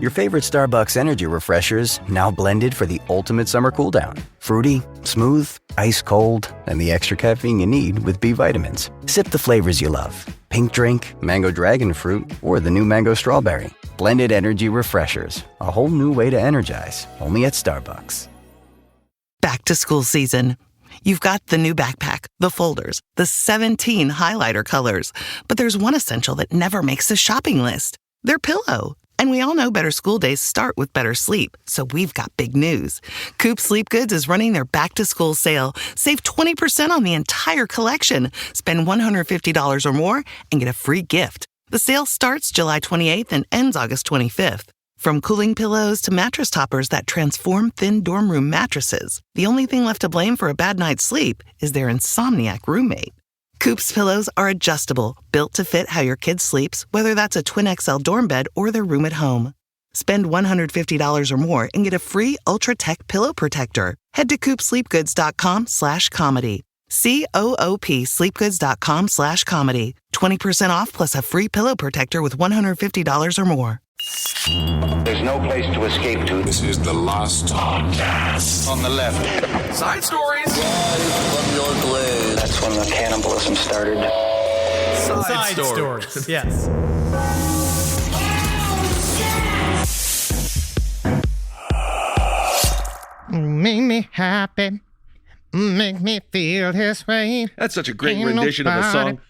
Your favorite Starbucks energy refreshers now blended for the ultimate summer cooldown. Fruity, smooth, ice cold, and the extra caffeine you need with B vitamins. Sip the flavors you love. Pink drink, mango dragon fruit, or the new mango strawberry. Blended energy refreshers. A whole new way to energize. Only at Starbucks. Back to school season. You've got the new backpack, the folders, the 17 highlighter colors. But there's one essential that never makes the shopping list. Their pillow. And we all know better school days start with better sleep. So we've got big news. Coop Sleep Goods is running their back-to-school sale. Save 20% on the entire collection. Spend $150 or more and get a free gift. The sale starts July 28th and ends August 25th. From cooling pillows to mattress toppers that transform thin dorm room mattresses, the only thing left to blame for a bad night's sleep is their insomniac roommate. Coop's pillows are adjustable, built to fit how your kid sleeps, whether that's a twin XL dorm bed or their room at home. Spend $150 or more and get a free Ultra Tech pillow protector. Head to coopsleepgoods.com/comedy. COOP sleepgoods.com/comedy. 20% off plus a free pillow protector with $150 or more. There's no place to escape to. This is the last podcast. On the left. Side stories. From your blade. That's when the cannibalism started. Side stories. Yes. Make me happy. Make me feel this way. That's such a great rendition of a song.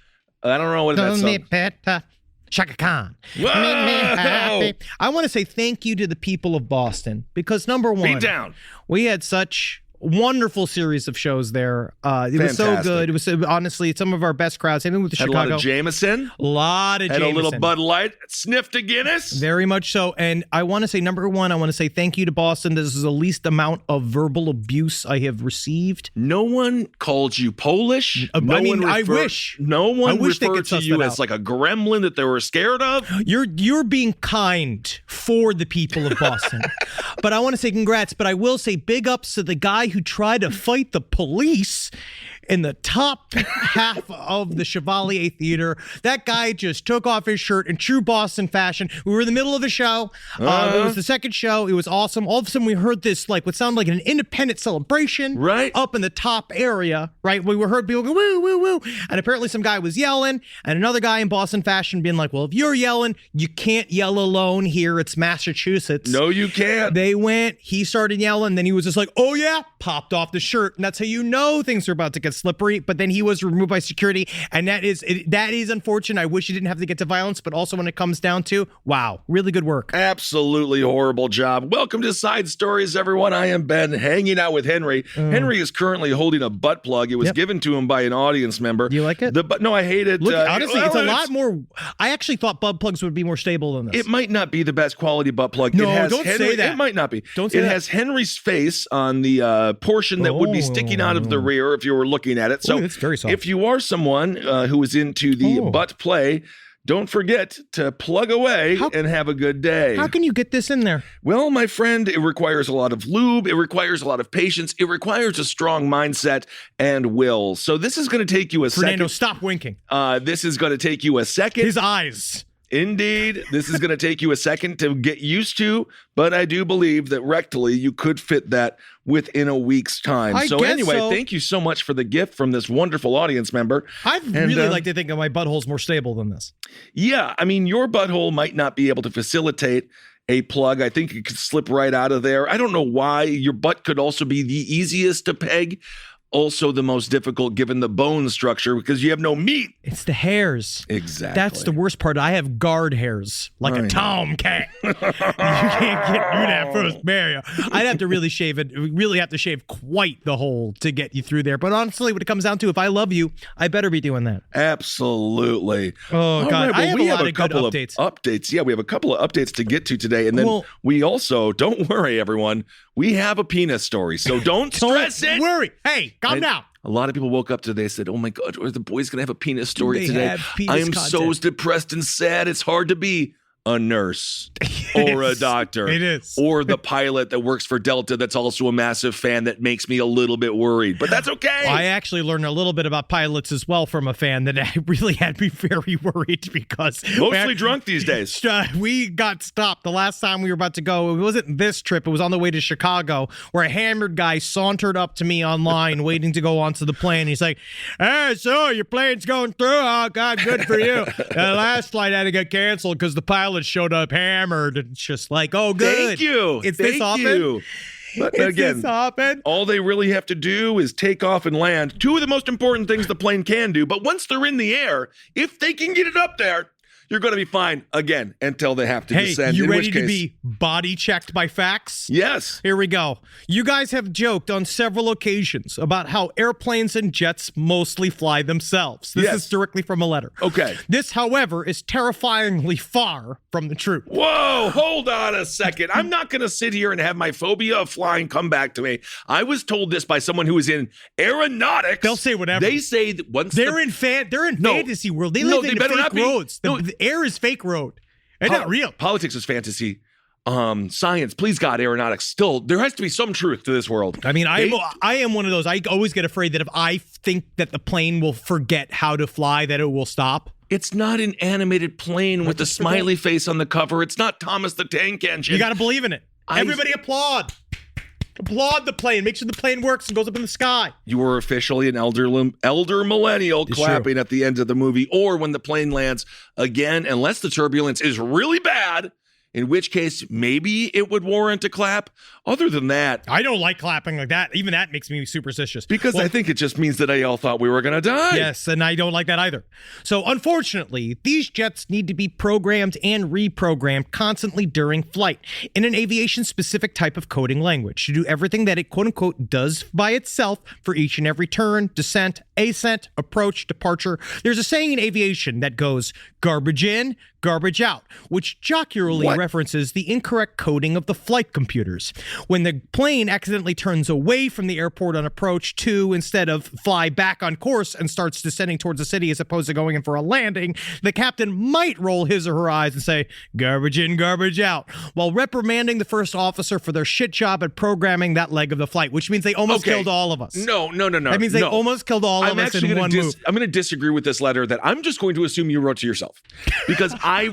I don't know what that song. Me better. Shaka Khan. Make me happy. I want to say thank you to the people of Boston because number one, Beat down. We had such wonderful series of shows there. It was so good. It was honestly some of our best crowds. Even with the Had Chicago. a lot of Jameson. A lot of Had Jameson. a little Bud Light. Sniffed a Guinness. Very much so. And I want to say, number one, I want to say thank you to Boston. This is the least amount of verbal abuse I have received. No one called you Polish. I wish. No one they referred could to suss you that as out. like a gremlin that they were scared of. You're being kind for the people of Boston. But I want to say congrats. But I will say big ups to the guy who tried to fight the police in the top half of the Chevalier Theater. That guy just took off his shirt in true Boston fashion. We were in the middle of the show. It was the second show. It was awesome. All of a sudden, we heard this, like, what sounded like an independent celebration. Right. Up in the top area, right? We heard people go, woo, woo, woo. And apparently some guy was yelling, and another guy in Boston fashion being like, well, if you're yelling, you can't yell alone here. It's Massachusetts. No, you can't. They went, he started yelling, then he was just like, oh yeah, popped off the shirt. And that's how you know things are about to get slippery. But then he was removed by security, and that is unfortunate. I wish he didn't have to get to violence, but also when it comes down to, wow, really good work. Absolutely horrible job. Welcome to Side Stories, everyone. I am Ben, hanging out with Henry. Henry is currently holding a butt plug. It was given to him by an audience member. Do you like it? No, I hate it. Look, honestly, it's a lot more. I actually thought butt plugs would be more stable than this. It might not be the best quality butt plug. No, it has don't say that. It might not be. Don't say that. It that. has Henry's face on the portion that would be sticking out of the rear if you were looking at it. So it's very soft. If you are someone who is into the butt play, don't forget to plug away and have a good day. How can you get this in there? Well, my friend, it requires a lot of lube. It requires a lot of patience. It requires a strong mindset and will. So this is going to take you a Fernando, second. stop winking. This is going to take you a second. His eyes. Indeed. This is going to take you a second to get used to, but I do believe that rectally you could fit that within a week's time. I So guess anyway, so. Thank you so much for the gift from this wonderful audience member. I'd really like to think of my butthole's more stable than this. Yeah, I mean, your butthole might not be able to facilitate a plug. I think it could slip right out of there. I don't know why. Your butt could also be the easiest to peg. Also the most difficult given the bone structure because you have no meat. It's the hairs. Exactly. That's the worst part. I have guard hairs like a tomcat. You can't get through that first barrier. I'd have to really shave it. Really have to shave quite the hole to get you through there. But honestly, what it comes down to, if I love you, I better be doing that. Absolutely. Oh, God. Right, well, I have we a lot of good couple updates. Of updates. Yeah, we have a couple of updates to get to today. And then we also, don't worry, everyone, we have a penis story. So don't stress it. Don't worry. Hey, calm down. A lot of people woke up today and said, oh my God, are the boys going to have a penis story today? have penis I am content? so depressed and sad. It's hard to be a nurse or a doctor. It is. Or the pilot that works for Delta that's also a massive fan that makes me a little bit worried. But that's okay. I actually learned a little bit about pilots as well from a fan that really had me very worried because... Mostly drunk these days. We got stopped the last time we were about to go. It wasn't this trip. It was on the way to Chicago where a hammered guy sauntered up to me online waiting to go onto the plane. He's like, hey, so your plane's going through? Oh, God, good for you. The last flight had to get canceled because the pilot showed up hammered. And it's just like, oh, good. Thank you. It's Thank this often? you. But again, this often? all they really have to do is take off and land. Two of the most important things the plane can do. But once they're in the air, if they can get it up there, you're going to be fine again until they have to descend. You in ready which to case, be body checked by facts? Yes. Here we go. You guys have joked on several occasions about how airplanes and jets mostly fly themselves. This is directly from a letter. Okay. This, however, is terrifyingly far from the truth. Whoa, hold on a second. I'm not going to sit here and have my phobia of flying come back to me. I was told this by someone who is in aeronautics. They'll say whatever. They say that once they're in fantasy world. They live in better fake not be. roads. The air is fake road. It's not real. Politics is fantasy. Science, please God, aeronautics. Still, there has to be some truth to this world. I mean, I am one of those. I always get afraid that if I think that the plane will forget how to fly, that it will stop. It's not an animated plane with a smiley face on the cover. It's not Thomas the Tank Engine. You got to believe in it. Everybody applaud. Applaud the plane. Make sure the plane works and goes up in the sky. You were officially an elder millennial clapping at the end of the movie, or when the plane lands again, unless the turbulence is really bad, in which case maybe it would warrant a clap. Other than that, I don't like clapping like that. Even that makes me superstitious. Because I think it just means that they all thought we were going to die. Yes, and I don't like that either. So unfortunately, these jets need to be programmed and reprogrammed constantly during flight in an aviation-specific type of coding language to do everything that it quote-unquote does by itself for each and every turn, descent, ascent, approach, departure. There's a saying in aviation that goes, garbage in, garbage out, which jocularly references the incorrect coding of the flight computers. When the plane accidentally turns away from the airport on approach to instead of fly back on course and starts descending towards the city as opposed to going in for a landing, the captain might roll his or her eyes and say, garbage in, garbage out, while reprimanding the first officer for their shit job at programming that leg of the flight, which means they almost killed all of us. No. That means they almost killed all of us in one move. I'm going to disagree with this letter that I'm just going to assume you wrote to yourself, because I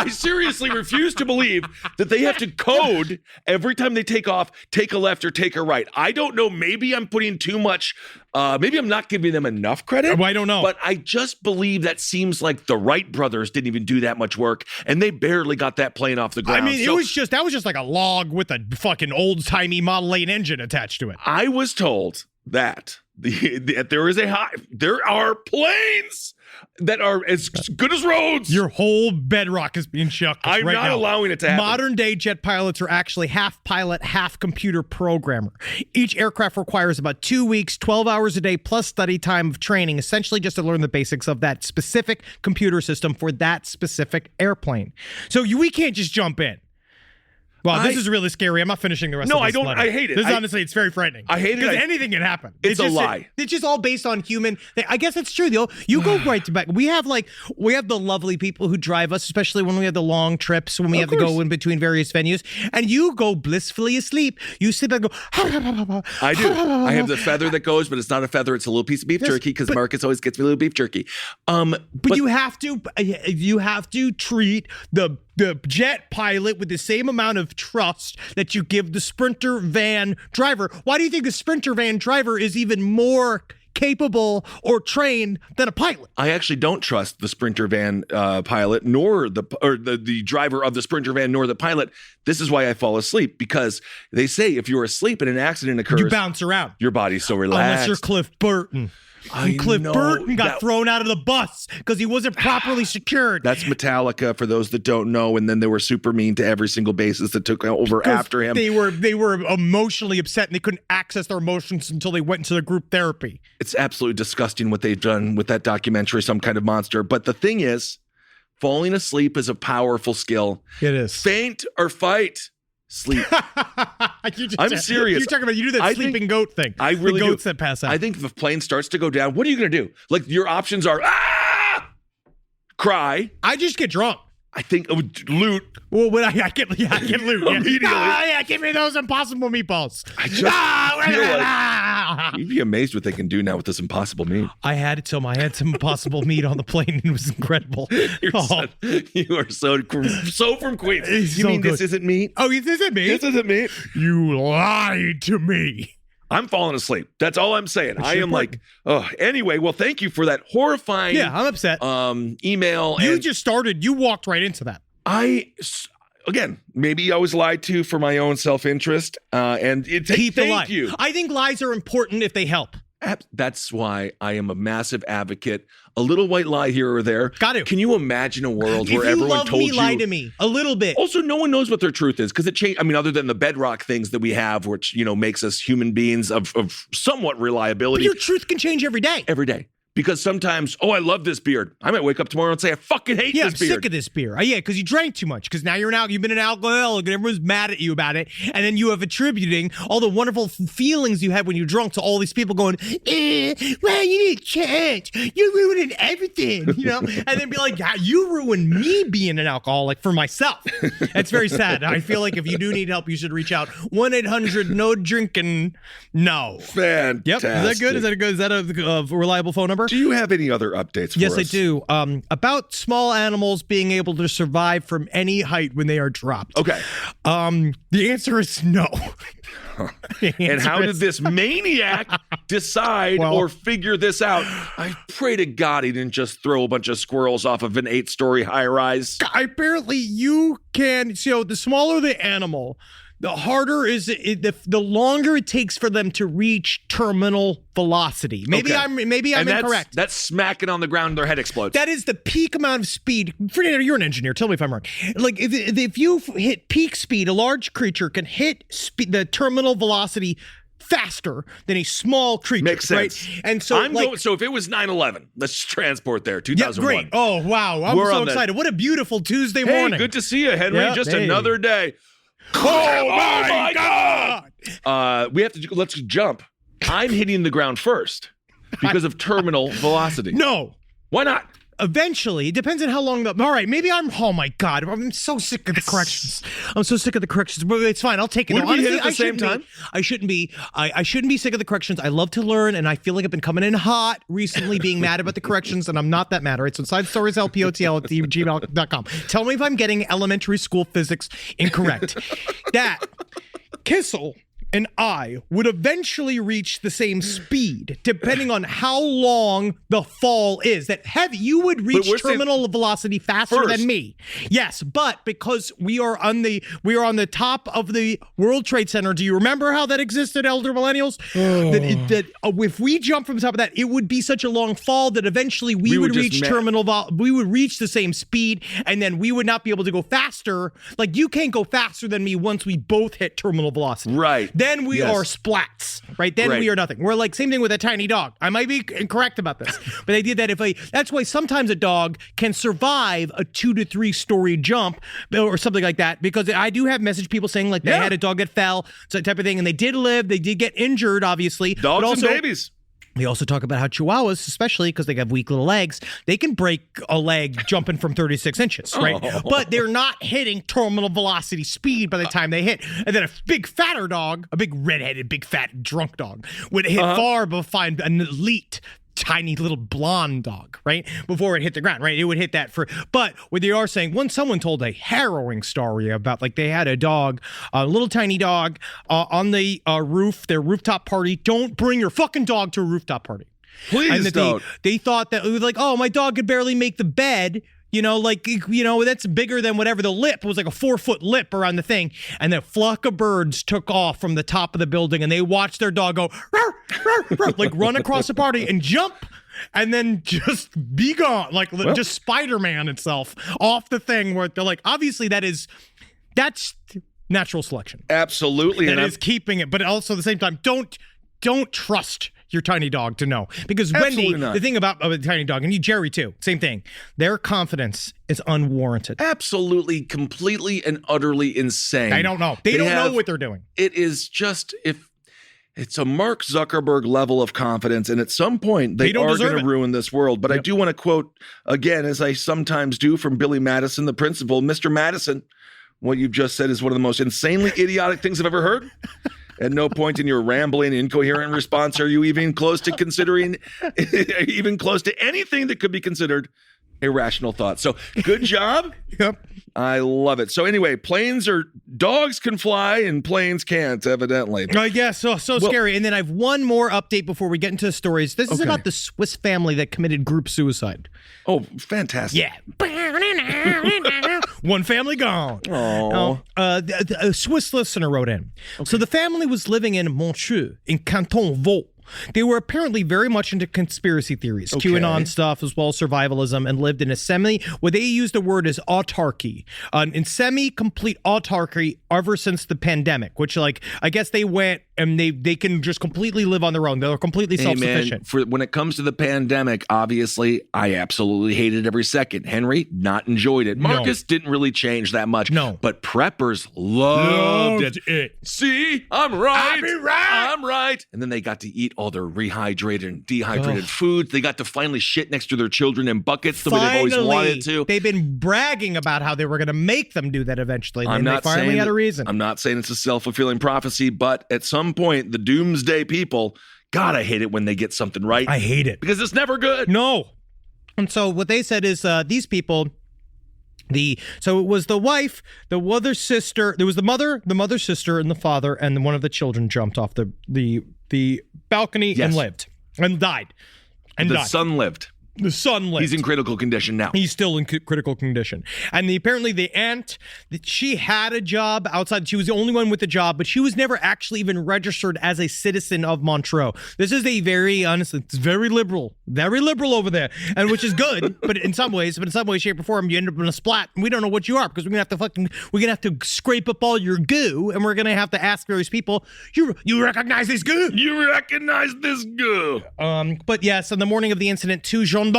seriously refuse to believe that they have to code every time they take off, take a left or take a right. I don't know. Maybe I'm putting too much. Maybe I'm not giving them enough credit. Well, I don't know. But I just believe that seems like the Wright brothers didn't even do that much work, and they barely got that plane off the ground. I mean, that was just like a log with a fucking old-timey Model 8 engine attached to it. I was told that there are planes that are as good as roads. Your whole bedrock is being shook. I'm right not now. allowing it to happen. Modern day jet pilots are actually half pilot, half computer programmer. Each aircraft requires about 2 weeks, 12 hours a day, plus study time of training, essentially just to learn the basics of that specific computer system for that specific airplane. So we can't just jump in. Well, this is really scary. I'm not finishing the rest of this letter. I hate it. This is honestly, it's very frightening. I hate it. Because anything can happen. It's a lie. It's just all based on human. I guess it's true, though. You go right to back. We have the lovely people who drive us, especially when we have the long trips, when we have to go in between various venues, and you go blissfully asleep. You sit back and go. I do. I have the feather that goes, but it's not a feather. It's a little piece of beef jerky, because Marcus always gets me a little beef jerky. But you have to treat the jet pilot with the same amount of trust that you give the Sprinter van driver. Why do you think the Sprinter van driver is even more capable or trained than a pilot? I actually don't trust the Sprinter van pilot, nor the driver of the Sprinter van, nor the pilot. This is why I fall asleep, because they say if you're asleep and an accident occurs, you bounce around. Your body's so relaxed. Unless you're Cliff Burton. Cliff Burton got thrown out of the bus because he wasn't properly secured. That's Metallica, for those that don't know. And then they were super mean to every single bassist that took over after him. They were emotionally upset, and they couldn't access their emotions until they went into the group therapy. It's absolutely disgusting what they've done with that documentary, Some Kind of Monster. But the thing is, falling asleep is a powerful skill. It is. Faint or fight. Sleep. I'm serious. You're talking about, you do that sleeping goat thing. I really the goats do. that pass out. I think if the plane starts to go down, what are you going to do? Like, your options are, cry. I just get drunk. I think loot. Well, when I get loot. Immediately. Give me those impossible meatballs. You'd be amazed what they can do now with this impossible meat. I had some impossible meat on the plane, and it was incredible. You are so from Queens. It's You so mean good. this isn't meat? Oh, this isn't meat? This isn't meat? You lied to me. I'm falling asleep. That's all I'm saying. I am like, anyway, well, thank you for that horrifying I'm upset. email. You walked right into that. Again, maybe I was lied to for my own self-interest. Thank you. I think lies are important if they help. That's why I am a massive advocate. A little white lie here or there. Got to. Can you imagine a world where if you everyone love told me, you? lie to me a little bit. Also, no one knows what their truth is because it changed. I mean, other than the bedrock things that we have, which makes us human beings of somewhat reliability. But your truth can change every day. Every day. Because sometimes, I love this beard. I might wake up tomorrow and say, I fucking hate this I'm beard. sick of this beer. Because you drank too much. Because now you've been an alcoholic and everyone's mad at you about it. And then you have attributing all the wonderful feelings you had when you're drunk to all these people going, well, you need to change. You're ruining everything, And then be like, you ruined me being an alcoholic for myself. That's very sad. I feel like if you do need help, you should reach out. 1-800-NO-DRINKING-NO. Fantastic. Yep. Is that good? Is that a reliable phone number? Do you have any other updates for us? Yes, I do. About small animals being able to survive from any height when they are dropped. Okay. The answer is no. And how did this maniac decide or figure this out? I pray to God he didn't just throw a bunch of squirrels off of an 8-story high-rise. Apparently, you can. The smaller the animal, the harder the longer it takes for them to reach terminal velocity. Maybe I'm incorrect. That's smacking on the ground, their head explodes. That is the peak amount of speed. Fernando, you're an engineer. Tell me if I'm wrong. Like if you hit peak speed, a large creature can hit the terminal velocity faster than a small creature. Makes sense. Right? And so so if it was 9/11, let's transport there, 2001. Yeah, great. Oh, wow. I'm so excited. What a beautiful Tuesday morning. Hey, good to see you, Henry. Yep, Just another day. Oh my God! Let's jump. I'm hitting the ground first because of terminal velocity. No. Why not? Eventually, it depends on how long all right, maybe oh my God, I'm so sick of the corrections. I'm so sick of the corrections, but it's fine. I'll take it. Would we hit at the same time? I shouldn't be sick of the corrections. I love to learn, and I feel like I've been coming in hot recently being mad about the corrections, and I'm not that mad. All right, so sidestorieslpotl@gmail.com. Tell me if I'm getting elementary school physics incorrect. That Kissel and I would eventually reach the same speed, depending on how long the fall is. You would reach terminal velocity faster than me. Yes, but because we are on the top of the World Trade Center. Do you remember how that existed, elder millennials? If we jump from the top of that, it would be such a long fall that eventually we would reach we would reach the same speed, and then we would not be able to go faster. Like, you can't go faster than me once we both hit terminal velocity. Right. Then we are splats, right? Then we are nothing. We're like, same thing with a tiny dog. I might be incorrect about this, but they did that. That's why sometimes a dog can survive a 2 to 3 story jump or something like that, because I do have message people saying like they had a dog that fell, so that type of thing, and they did live, they did get injured, obviously. Dogs and babies. They also talk about how Chihuahuas, especially because they have weak little legs, they can break a leg jumping from 36 inches, right? But they're not hitting terminal velocity speed by the time they hit. And then a big fatter dog, a big redheaded, big fat drunk dog, would hit far before an elite tiny little blonde dog, right? Before it hit the ground, right? It would hit that but what they are saying, when someone told a harrowing story about, like, they had a dog, a little tiny dog on the roof, their rooftop party. Don't bring your fucking dog to a rooftop party. Please don't. They thought that it was like, oh, my dog could barely make the bed. That's bigger than whatever. The lip was like a 4-foot lip around the thing. And the flock of birds took off from the top of the building, and they watched their dog go, rawr, rawr, rawr, like run across the party and jump and then just be gone. Just Spider-Man itself off the thing, where they're like, obviously that's natural selection. Absolutely. That is keeping it. But also at the same time, don't trust your tiny dog to know, because Wendy, the thing about a tiny dog, and you, Jerry too, same thing, their confidence is unwarranted. Absolutely, completely and utterly insane. I don't know. They don't know what they're doing. It is just, It's a Mark Zuckerberg level of confidence, and at some point they are going to ruin this world. But I do want to quote again, as I sometimes do, from Billy Madison, the principal. Mr. Madison, what you've just said is one of the most insanely idiotic things I've ever heard. At no point in your rambling, incoherent response are you even close to considering, even close to anything that could be considered a rational thought. So good job. Yep. I love it. So anyway, dogs can fly and planes can't, evidently. Yeah, so scary. And then I have one more update before we get into the stories. This is about the Swiss family that committed group suicide. Oh, fantastic. Yeah. One family gone. Oh. A Swiss listener wrote in. Okay. So the family was living in Montreux in Canton Vaud. They were apparently very much into conspiracy theories, QAnon stuff, as well as survivalism, and lived in what they used the word as autarky, in semi-complete autarky ever since the pandemic, which, like, I guess they went and they can just completely live on their own. They're completely self-sufficient. Man, when it comes to the pandemic, obviously, I absolutely hated every second. Henry, not enjoyed it. Marcus didn't really change that much. No. But preppers loved it. See, I'm right. I'm right. And then they got to eat all their rehydrated and dehydrated foods. They got to finally shit next to their children in buckets the way they've always wanted to. They've been bragging about how they were going to make them do that eventually. And they finally had a reason. I'm not saying it's a self-fulfilling prophecy, but at some point, the doomsday people, God, I hate it when they get something right. I hate it. Because it's never good. No. And so what they said is these people... So it was the wife, the mother's sister. There was the mother's sister, and the father, and then one of the children jumped off the balcony and lived and died. And the son lived. The son lived. He's in critical condition now. He's still in critical condition. And apparently the aunt, she had a job outside. She was the only one with a job, but she was never actually even registered as a citizen of Montreux. This is a honestly, it's very liberal over there, and which is good, but in some ways, shape, or form, you end up in a splat, and we don't know what you are, because we're gonna have to scrape up all your goo, and we're gonna have to ask various people, you recognize this goo? You recognize this goo? But yes, on the morning of the incident, 2 gendarmes,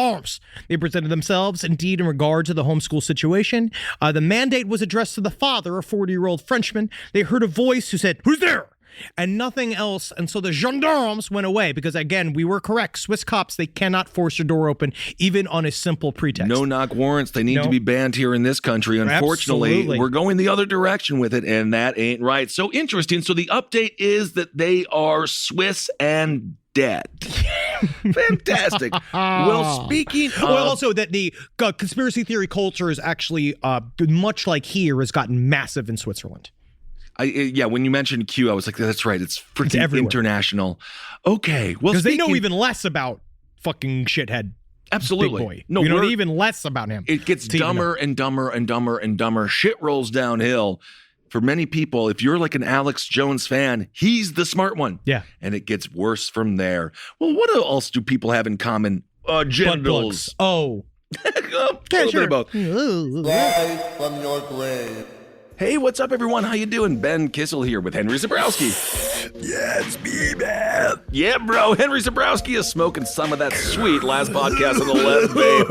they presented themselves, indeed, in regard to the homeschool situation. The mandate was addressed to the father, a 40-year-old Frenchman. They heard a voice who said, "Who's there?" And nothing else. And so the gendarmes went away because, again, we were correct. Swiss cops, they cannot force your door open, even on a simple pretext. No knock warrants. They need to be banned here in this country. Unfortunately, we're going the other direction with it, and that ain't right. So interesting. So the update is that they are Swiss and dead. Fantastic. Well, speaking of... Well, also that the conspiracy theory culture is actually, much like here, has gotten massive in Switzerland. When you mentioned Q, I was like, that's right. It's freaking international. Okay. Well, because they know even less about fucking shithead. Absolutely. Big boy. No, you know even less about him. It gets dumber and dumber and dumber and dumber. Shit rolls downhill. For many people, if you're like an Alex Jones fan, he's the smart one. Yeah. And it gets worse from there. Well, what else do people have in common? Genitals. Oh. Yeah, sure. Both. Rise from your grave. Hey, what's up, everyone? How you doing? Ben Kissel here with Henry Zabrowski. Yeah, it's me, man. Yeah, bro. Henry Zabrowski is smoking some of that sweet last podcast on the left, babe.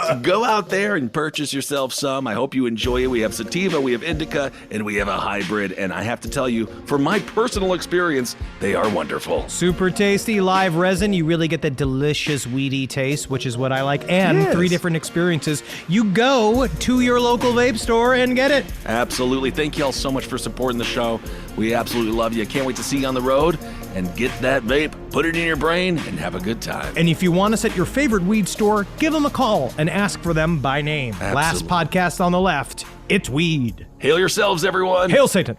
So go out there and purchase yourself some. I hope you enjoy it. We have sativa, we have indica, and we have a hybrid. And I have to tell you, from my personal experience, they are wonderful. Super tasty live resin. You really get that delicious weedy taste, which is what I like. And 3 different experiences. You go to your local vape store and get it. Absolutely. Thank you all so much for supporting the show. We absolutely love you. Can't wait to see you on the road and get that vape, put it in your brain, and have a good time. And if you want us at your favorite weed store, give them a call and ask for them by name. Absolutely. Last podcast on the left, it's weed. Hail yourselves, everyone. Hail Satan.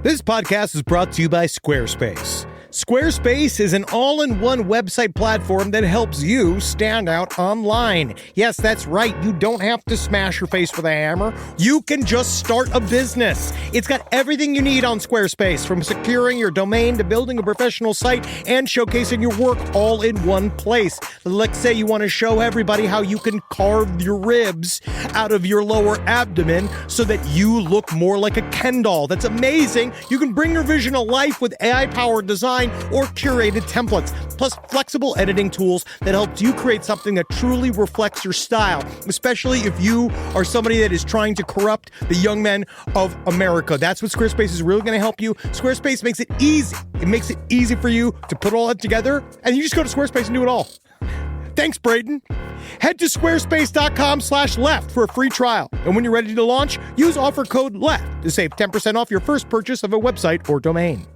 This podcast is brought to you by Squarespace. Squarespace is an all-in-one website platform that helps you stand out online. Yes, that's right. You don't have to smash your face with a hammer. You can just start a business. It's got everything you need on Squarespace, from securing your domain to building a professional site and showcasing your work all in one place. Let's say you want to show everybody how you can carve your ribs out of your lower abdomen so that you look more like a Ken doll. That's amazing. You can bring your vision to life with AI-powered design design or curated templates, plus flexible editing tools that helps you create something that truly reflects your style, especially if you are somebody that is trying to corrupt the young men of America. That's what Squarespace is really going to help you. Squarespace makes it easy. It makes it easy for you to put all that together, and you just go to Squarespace and do it all. Thanks, Braden. Head to squarespace.com/left for a free trial. And when you're ready to launch, use offer code LEFT to save 10% off your first purchase of a website or domain.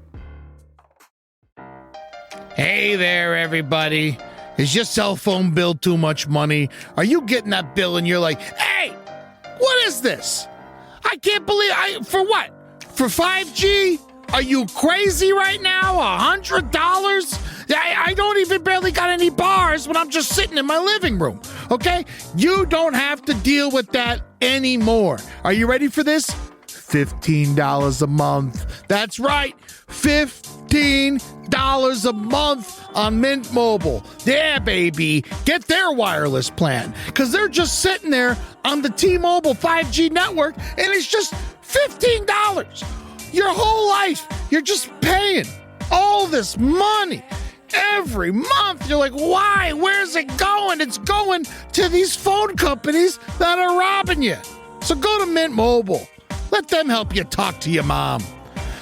Hey there, everybody. Is your cell phone bill too much money? Are you getting that bill and you're like, hey, what is this? I can't believe for what? For 5G? Are you crazy right now? $100? I don't even barely got any bars when I'm just sitting in my living room, okay? You don't have to deal with that anymore. Are you ready for this? $15 a month. That's right, $15 a month on Mint Mobile. Yeah, baby. Get their wireless plan, because they're just sitting there on the T-Mobile 5G network, and it's just $15. Your whole life, you're just paying all this money every month. You're like, why? Where's it going? It's going to these phone companies that are robbing you. So go to Mint Mobile. Let them help you talk to your mom.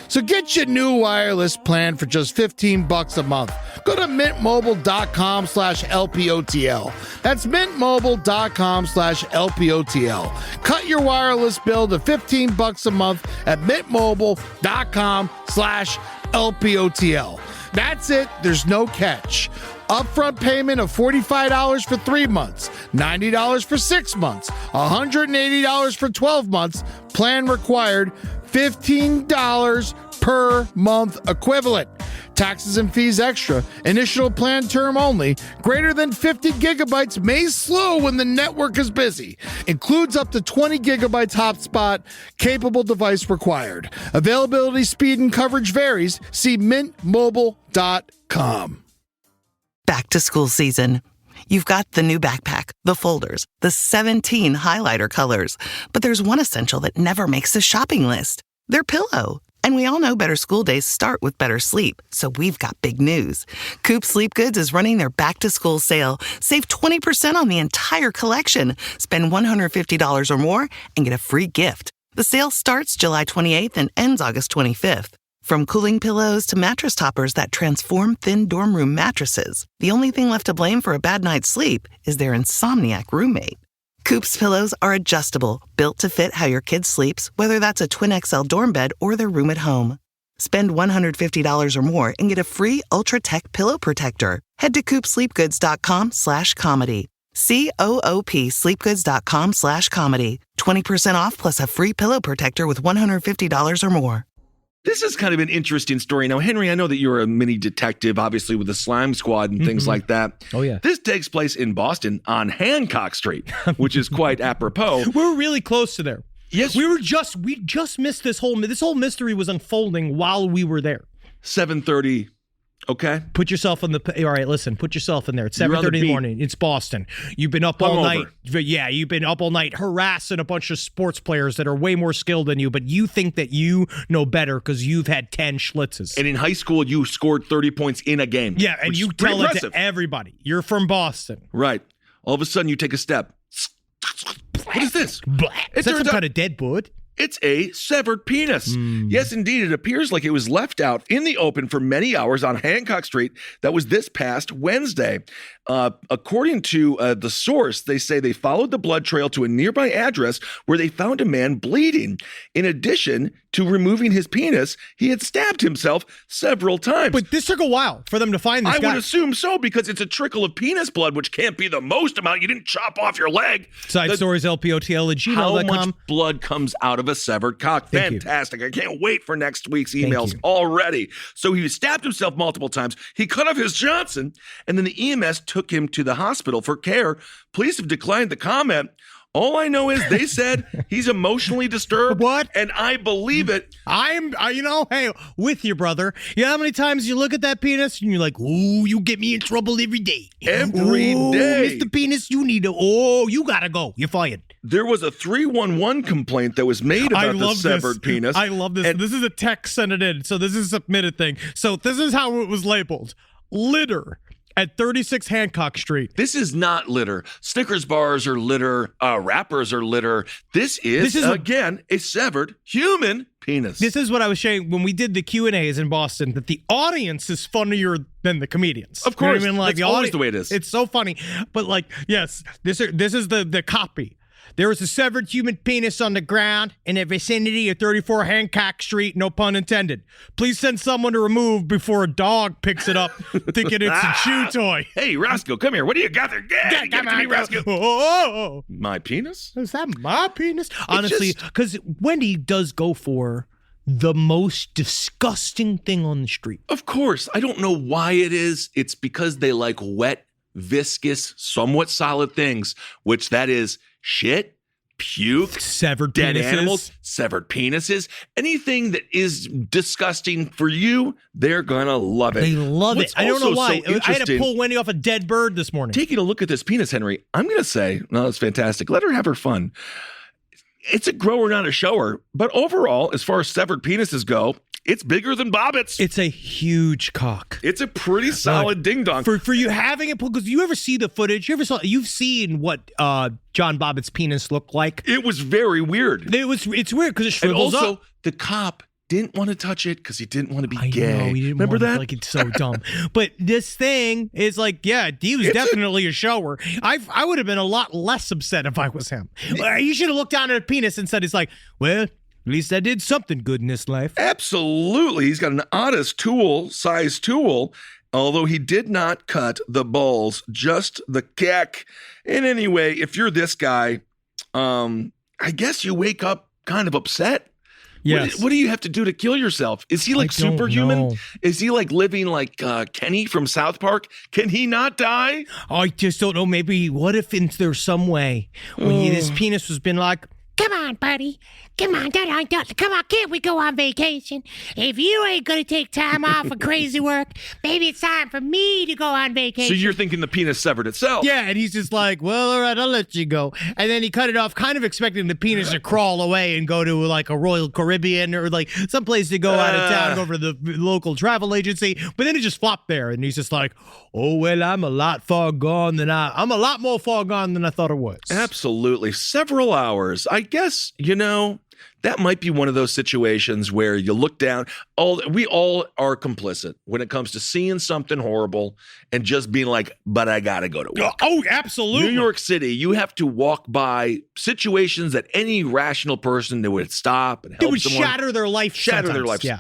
So get your new wireless plan for just $15 a month. Go to mintmobile.com/LPOTL. That's mintmobile.com/LPOTL. Cut your wireless bill to $15 a month at mintmobile.com/LPOTL. That's it. There's no catch. Upfront payment of $45 for 3 months, $90 for 6 months, $180 for 12 months. Plan required, $15 per month equivalent. Taxes and fees extra. Initial plan term only. Greater than 50 gigabytes may slow when the network is busy. Includes up to 20 gigabytes hotspot. Capable device required. Availability, speed, and coverage varies. See mintmobile.com. Back to school season. You've got the new backpack, the folders, the 17 highlighter colors. But there's one essential that never makes the shopping list. Their pillow. And we all know better school days start with better sleep. So we've got big news. Coop Sleep Goods is running their back-to-school sale. Save 20% on the entire collection. Spend $150 or more and get a free gift. The sale starts July 28th and ends August 25th. From cooling pillows to mattress toppers that transform thin dorm room mattresses, the only thing left to blame for a bad night's sleep is their insomniac roommate. Coop's pillows are adjustable, built to fit how your kid sleeps, whether that's a twin XL dorm bed or their room at home. Spend $150 or more and get a free Ultra Tech pillow protector. Head to coopsleepgoods.com/comedy. COOP sleepgoods.com/comedy. 20% off plus a free pillow protector with $150 or more. This is kind of an interesting story. Now, Henry, I know that you're a mini detective, obviously, with the Slime Squad and things like that. Oh, yeah. This takes place in Boston on Hancock Street, which is quite apropos. We're really close to there. Yes. We just missed this whole mystery was unfolding while we were there. 7:30. Okay. Put yourself on the, all right, listen, put yourself in there. It's 7:30 in the morning. It's Boston. You've been up all night. Yeah, you've been up all night harassing a bunch of sports players that are way more skilled than you, but you think that you know better because you've had 10 schlitzes. And in high school, you scored 30 points in a game. Yeah, and you tell it to everybody. You're from Boston. Right. All of a sudden, you take a step. What is this? Is that some kind of dead wood? It's a severed penis. Yes, indeed. It appears like it was left out in the open for many hours on Hancock Street. That was this past Wednesday. According to the source, they say they followed the blood trail to a nearby address where they found a man bleeding. In addition to removing his penis, he had stabbed himself several times. But this took a while for them to find this guy. I would assume so, because it's a trickle of penis blood, which can't be the most amount. You didn't chop off your leg. Side stories, LPOTL@gmail.com. How much blood comes out of a severed cock? Fantastic. I can't wait for next week's emails already. So he stabbed himself multiple times. He cut off his Johnson, and then the EMS took him to the hospital for care. Police have declined the comment. All I know is they said he's emotionally disturbed. What? And I believe it. I'm, hey, with you, brother. You know how many times you look at that penis and you're like, ooh, you get me in trouble every day. Every day. Mr. Penis, you need to, you gotta go. You're fired. There was a 311 complaint that was made about the severed penis. I love this. And this is a text sent it in. So this is a submitted thing. So this is how it was labeled. Litter at 36 Hancock Street. this is not litter. Snickers bars are litter. Wrappers are litter. This is again, a severed human penis. This is what I was saying when we did the Q&As in Boston, that the audience is funnier than the comedians. Of course. You know what I mean? Like, that's always the way it is. It's so funny. But like, yes, this is the copy. There was a severed human penis on the ground in the vicinity of 34 Hancock Street, no pun intended. Please send someone to remove before a dog picks it up thinking it's a chew toy. Hey, Roscoe, come here. What do you got there? Yeah, give it to me, Roscoe. Oh, My penis? is that my penis? Honestly, because Wendy does go for the most disgusting thing on the street. Of course. I don't know why it is. It's because they like wet, viscous, somewhat solid things, which that is shit, puke, Severed dead penises. animals, severed penises, anything that is disgusting for you, they're gonna love it. They love What's it. I don't know also why. so I had to interesting- pull Wendy off a dead bird this morning. Taking a look at this penis, Henry, I'm gonna say, no, that's fantastic. Let her have her fun. It's a grower, not a shower. But overall, as far as severed penises go, it's bigger than Bobbitt's. It's a huge cock. It's a pretty solid ding dong. For you having it, because you ever see the footage? You've seen what John Bobbitt's penis looked like? It was very weird. It's weird because it And shrivels also, up. the cop didn't want to touch it because he didn't want to be I gay. know, he didn't Remember want that? It, like, it's so dumb. But this thing is like, yeah, he was definitely a shower. I would have been a lot less upset if I was him. You should have looked down at a penis and said, it's like, well, at least I did something good in this life. Absolutely. He's got an oddest size tool, although he did not cut the balls, just the cack. And anyway, if you're this guy, I guess you wake up kind of upset. Yes. What do you have to do to kill yourself? Is he like I don't superhuman? know. Is he like living like Kenny from South Park? Can he not die? I just don't know. Maybe what if there's some way when this penis has been like, come on, buddy. Come on, come on, can't we go on vacation? If you ain't gonna take time off of crazy work, maybe it's time for me to go on vacation. So you're thinking the penis severed itself? Yeah, and he's just like, well, all right, I'll let you go. And then he cut it off, kind of expecting the penis to crawl away and go to like a Royal Caribbean or like someplace to go out of town, go over to the local travel agency. But then it just flopped there, and he's just like, oh, well, I'm a lot more far gone than I thought it was. Absolutely. Several hours. I guess, that might be one of those situations where you look down. We all are complicit when it comes to seeing something horrible and just being like, but I gotta go to work. Oh, absolutely. New York City, you have to walk by situations that any rational person that would stop and help someone. Shatter their life. Shatter their life. Yeah.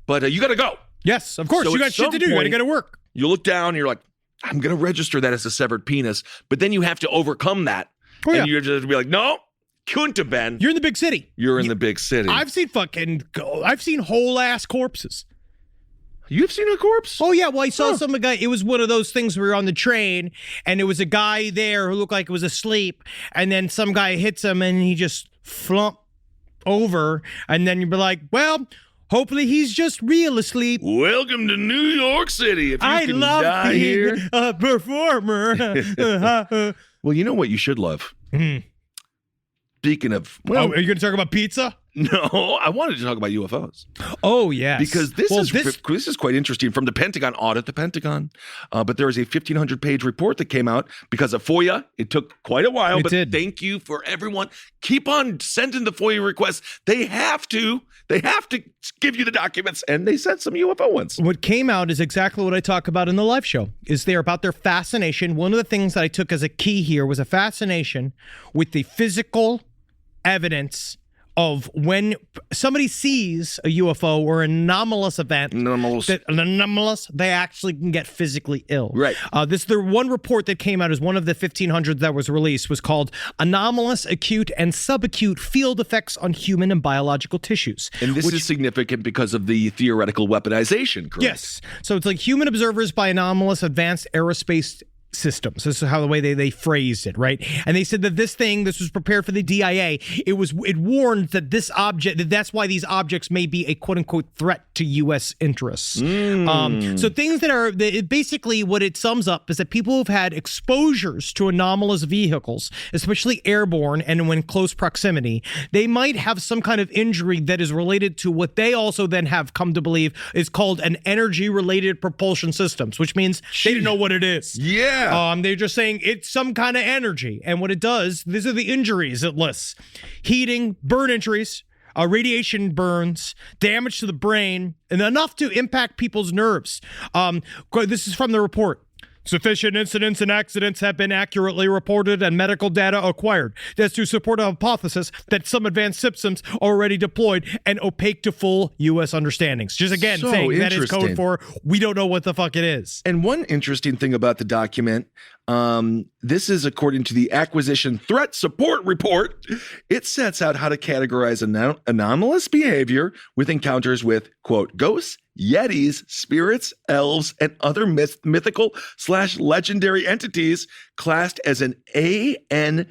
But you gotta go. Yes, of course. So you at got shit to some do. You gotta point, go to work. You look down and you're like, I'm gonna register that as a severed penis. But then you have to overcome that. Oh, yeah. And you're just be like, no. Couldn't have been. You're in the big city. You're in the big city. I've seen whole ass corpses. You've seen a corpse? Oh yeah. Well, I saw some guy. It was one of those things where we were on the train, and there was a guy there who looked like he was asleep, and then some guy hits him, and he just flump over, and then you'd be like, well, hopefully he's just real asleep. Welcome to New York City. If you I can love die being here. a performer. Well, you know what you should love? Speaking of, are you going to talk about pizza? No, I wanted to talk about UFOs. Oh, yes. Because this is quite interesting from the Pentagon. Audit the Pentagon. But there is a 1,500-page report that came out because of FOIA. It took quite a while, but thank you for everyone. Keep on sending the FOIA requests. They have to give you the documents, and they sent some UFO ones. What came out is exactly what I talk about in the live show, is they're about their fascination. One of the things that I took as a key here was a fascination with the physical evidence of when somebody sees a UFO or an anomalous event, they actually can get physically ill. Right. The one report that came out as one of the 1,500 that was released was called Anomalous Acute and Subacute Field Effects on Human and Biological Tissues. And this is significant because of the theoretical weaponization, correct? Yes. So it's like human observers by anomalous advanced aerospace systems. This is how the way they phrased it, right? And they said that this was prepared for the DIA. It warned that that's why these objects may be a quote unquote threat to U.S. interests. So things that are basically what it sums up is that people who've had exposures to anomalous vehicles, especially airborne and when close proximity, they might have some kind of injury that is related to what they also then have come to believe is called an energy-related propulsion systems, which means they don't know what it is. Yeah. They're just saying it's some kind of energy. And what it does, these are the injuries it lists. Heating, burn injuries, radiation burns, damage to the brain, and enough to impact people's nerves. This is from the report. Sufficient incidents and accidents have been accurately reported and medical data acquired. That's to support a hypothesis that some advanced systems are already deployed and opaque to full U.S. understandings. Just again, saying that is code for we don't know what the fuck it is. And one interesting thing about the document, this is according to the Acquisition Threat Support Report. It sets out how to categorize anomalous behavior with encounters with, quote, ghosts, yetis, spirits, elves, and other mythical/legendary entities classed as an AN3.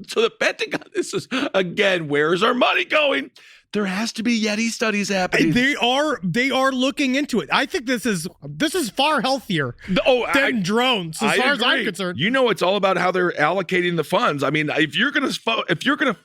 So the Pentagon, this is, again, where's our money going? There has to be Yeti studies happening. They are looking into it. I think this is far healthier than drones, as far as I'm concerned. You know, it's all about how they're allocating the funds. I mean, if you're gonna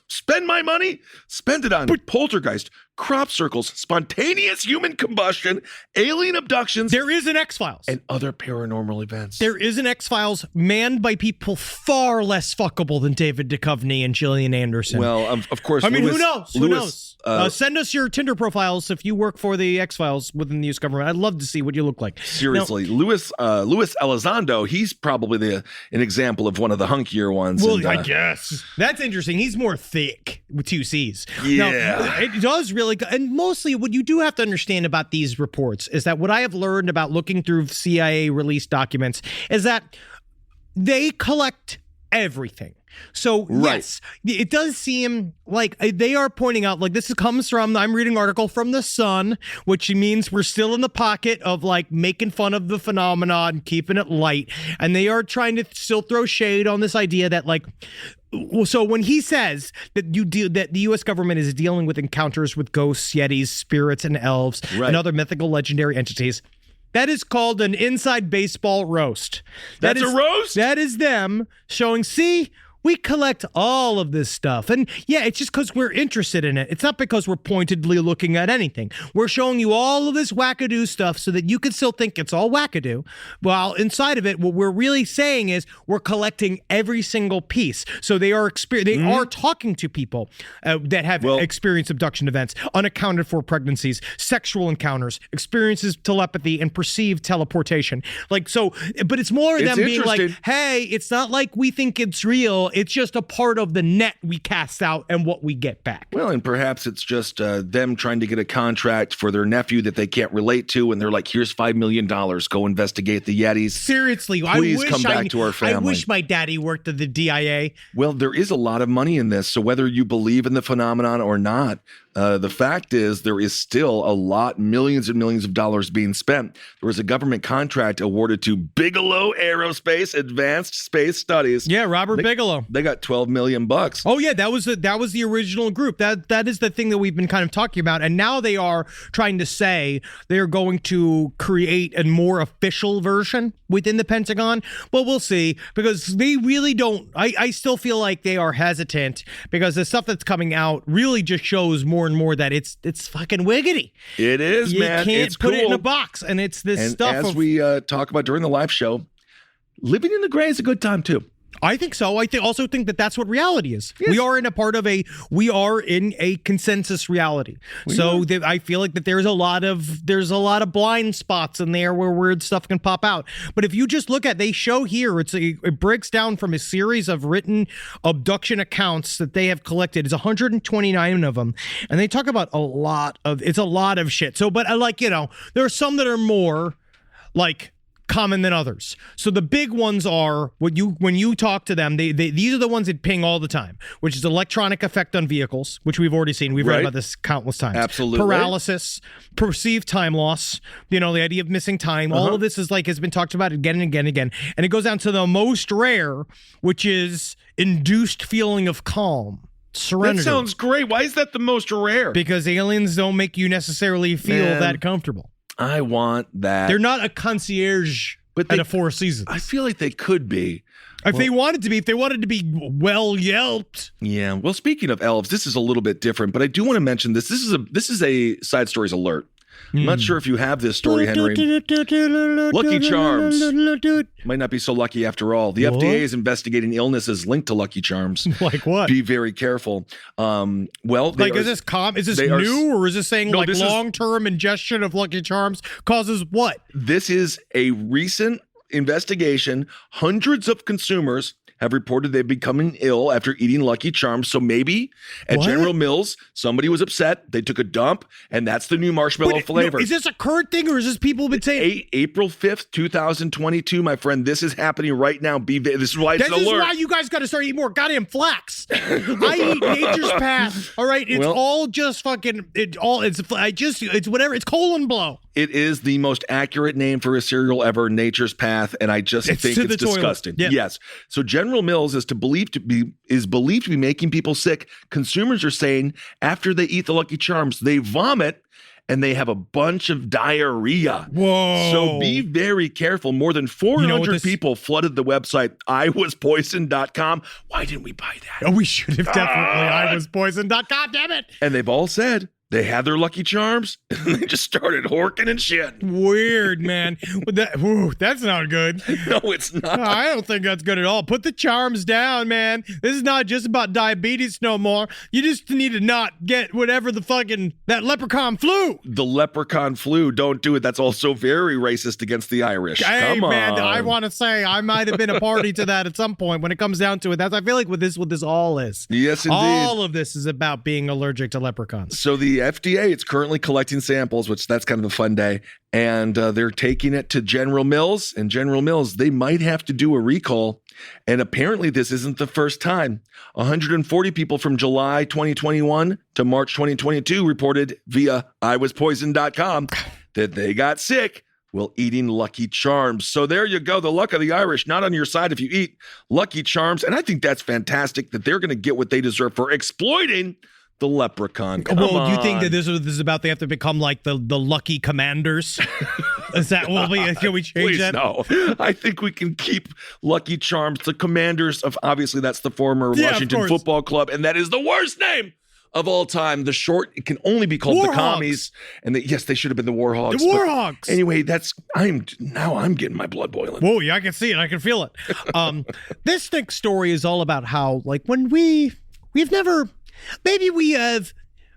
spend my money, spend it on poltergeist, crop circles, spontaneous human combustion, alien abductions. There is an X-Files. And other paranormal events. There is an X-Files manned by people far less fuckable than David Duchovny and Gillian Anderson. Well, of course. I mean, who knows? Who knows? Send us your Tinder profiles if you work for the X-Files within the U.S. government. I'd love to see what you look like. Seriously. Now, Luis Elizondo, he's probably an example of one of the hunkier ones. Well, I guess. That's interesting. He's more thick with two C's. Yeah. Now, it does really, and mostly what you do have to understand about these reports is that what I have learned about looking through CIA released documents is that they collect everything. So yes, it does seem like they are pointing out, like this comes from, I'm reading an article from The Sun, which means we're still in the pocket of like making fun of the phenomenon and keeping it light. And they are trying to still throw shade on this idea that like, so when he says that that the U.S. government is dealing with encounters with ghosts, yetis, spirits, and elves, and other mythical legendary entities, that is called an inside baseball roast. That's a roast? That is them showing, see, we collect all of this stuff. And yeah, it's just because we're interested in it. It's not because we're pointedly looking at anything. We're showing you all of this wackadoo stuff so that you can still think it's all wackadoo. While inside of it, what we're really saying is we're collecting every single piece. So they are are talking to people that have experienced abduction events, unaccounted for pregnancies, sexual encounters, experiences telepathy, and perceived teleportation. Like, so, but it's more them being like, hey, it's not like we think it's real. It's just a part of the net we cast out and what we get back. Well, and perhaps it's just them trying to get a contract for their nephew that they can't relate to, and they're like, here's $5 million. Go investigate the Yetis. Seriously, please come back to our family. I wish my daddy worked at the DIA. Well, there is a lot of money in this, so whether you believe in the phenomenon or not, the fact is there is still a lot, millions and millions of dollars being spent. There was a government contract awarded to Bigelow Aerospace Advanced Space Studies. Yeah, Robert Bigelow. They got $12 million. Oh yeah, that was the original group. That is the thing that we've been kind of talking about. And now they are trying to say they're going to create a more official version within the Pentagon. But we'll see, because they really don't. I still feel like they are hesitant because the stuff that's coming out really just shows more and more that it's fucking wiggity. It is, man. You can't it's put cool. it in a box, and it's this and stuff. As we talk about during the live show, living in the gray is a good time too. I think so. I also think that that's what reality is. Yes. We are in a consensus reality. I feel like that there's a lot of blind spots in there where weird stuff can pop out. But if you just look at, they show here, it breaks down from a series of written abduction accounts that they have collected. It's 129 of them, and they talk about a lot of shit. So, but there are some that are more like common than others. So the big ones are when you talk to them, these are the ones that ping all the time, which is electronic effect on vehicles, which we've already seen. We've read about this countless times. Absolutely. Paralysis, perceived time loss, the idea of missing time. All of this has been talked about again and again and again. And it goes down to the most rare, which is induced feeling of calm. Serenity. That sounds great. Why is that the most rare? Because aliens don't make you necessarily feel that comfortable. I want that. They're not a concierge at a Four Seasons. I feel like they could be. If they wanted to be well yelped. Yeah. Well, speaking of elves, this is a little bit different, but I do want to mention this. This is a Side Stories alert. I'm not sure if you have this story, Henry. Lucky Charms might not be so lucky after all. The FDA is investigating illnesses linked to Lucky Charms. Like what? Be very careful. Is this new, or is this saying long-term ingestion of Lucky Charms causes what? This is a recent investigation. Hundreds of consumers have reported they've becoming ill after eating Lucky Charms. So maybe at General Mills, somebody was upset. They took a dump, and that's the new marshmallow flavor. Is this a current thing, or is this people have been saying? April 5th, 2022, my friend. This is happening right now. This is why it's an alert. This is why you guys got to start eating more goddamn flax. I eat Nature's Path. All right, it's all just fucking. It's whatever. It's colon blow. It is the most accurate name for a cereal ever, Nature's Path, and I just think it's disgusting. Yeah. Yes. So General Mills is believed to be making people sick. Consumers are saying after they eat the Lucky Charms, they vomit and they have a bunch of diarrhea. Whoa. So be very careful. More than 400 people flooded the website iwaspoisoned.com. Why didn't we buy that? Oh, we should have definitely. iwaspoisoned.com, damn it. And they've all said they had their Lucky Charms, and they just started horking and shit. Weird, man. That's not good. No, it's not. No, I don't think that's good at all. Put the charms down, man. This is not just about diabetes no more. You just need to not get whatever that leprechaun flu. The leprechaun flu. Don't do it. That's also very racist against the Irish. Hey, Come on. man, I want to say I might have been a party to that at some point when it comes down to it. I feel like what this all is. Yes, indeed. All of this is about being allergic to leprechauns. So the FDA, it's currently collecting samples, which that's kind of a fun day. And they're taking it to General Mills. And General Mills, they might have to do a recall. And apparently this isn't the first time. 140 people from July 2021 to March 2022 reported via iwaspoisoned.com that they got sick while eating Lucky Charms. So there you go. The luck of the Irish, not on your side if you eat Lucky Charms. And I think that's fantastic that they're going to get what they deserve for exploiting the leprechaun. Come on. Do you think that this is about they have to become like the Lucky Commanders? Is that can we change Please, that? No. I think we can keep Lucky Charms. The Commanders of, obviously that's the former Washington Football Club, and that is the worst name of all time. The short, it can only be called the Commies. And they should have been the Warhogs. The Warhogs. Anyway, I'm getting my blood boiling. Whoa, yeah, I can see it. I can feel it. This next story is all about how, like, when we've never. Maybe we have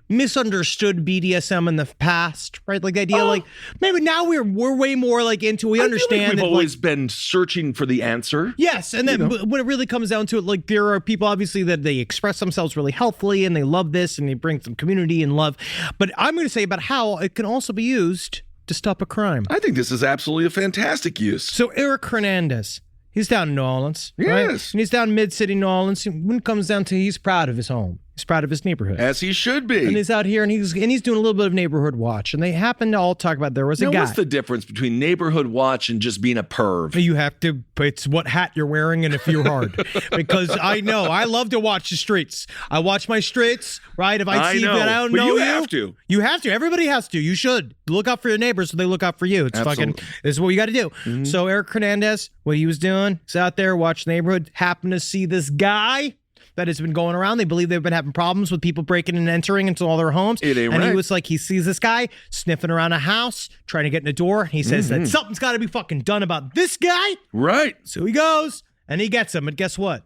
misunderstood BDSM in the past, right? Like the idea, like maybe now we're way more like into. We understand. We've always been searching for the answer. Yes, and then when it really comes down to it, like there are people obviously that they express themselves really healthfully and they love this and they bring some community and love. But I'm going to say about how it can also be used to stop a crime. I think this is absolutely a fantastic use. So Eric Hernandez. He's down in New Orleans, right? Yes. And he's down mid-city New Orleans. When it comes down to he's proud of his home. He's proud of his neighborhood. As he should be. And he's out here and he's doing a little bit of neighborhood watch. And they happen to all talk about there was a guy. What's the difference between neighborhood watch and just being a perv? You have to, it's what hat you're wearing and if you're hard. Because I know, I love to watch the streets. I watch my streets, right? If I see that I don't know you. You have to. You have to. Everybody has to. You should. Look out for your neighbors so they look out for you. It's Absolutely. this is what you got to do. Mm-hmm. So Eric Hernandez, what he was doing, he's out there watching the neighborhood, happened to see this guy that has been going around. They believe they've been having problems with people breaking and entering into all their homes. It ain't and right. he was like, he sees this guy sniffing around a house, trying to get in the door. He says that something's got to be fucking done about this guy. Right. So he goes and he gets him. And guess what?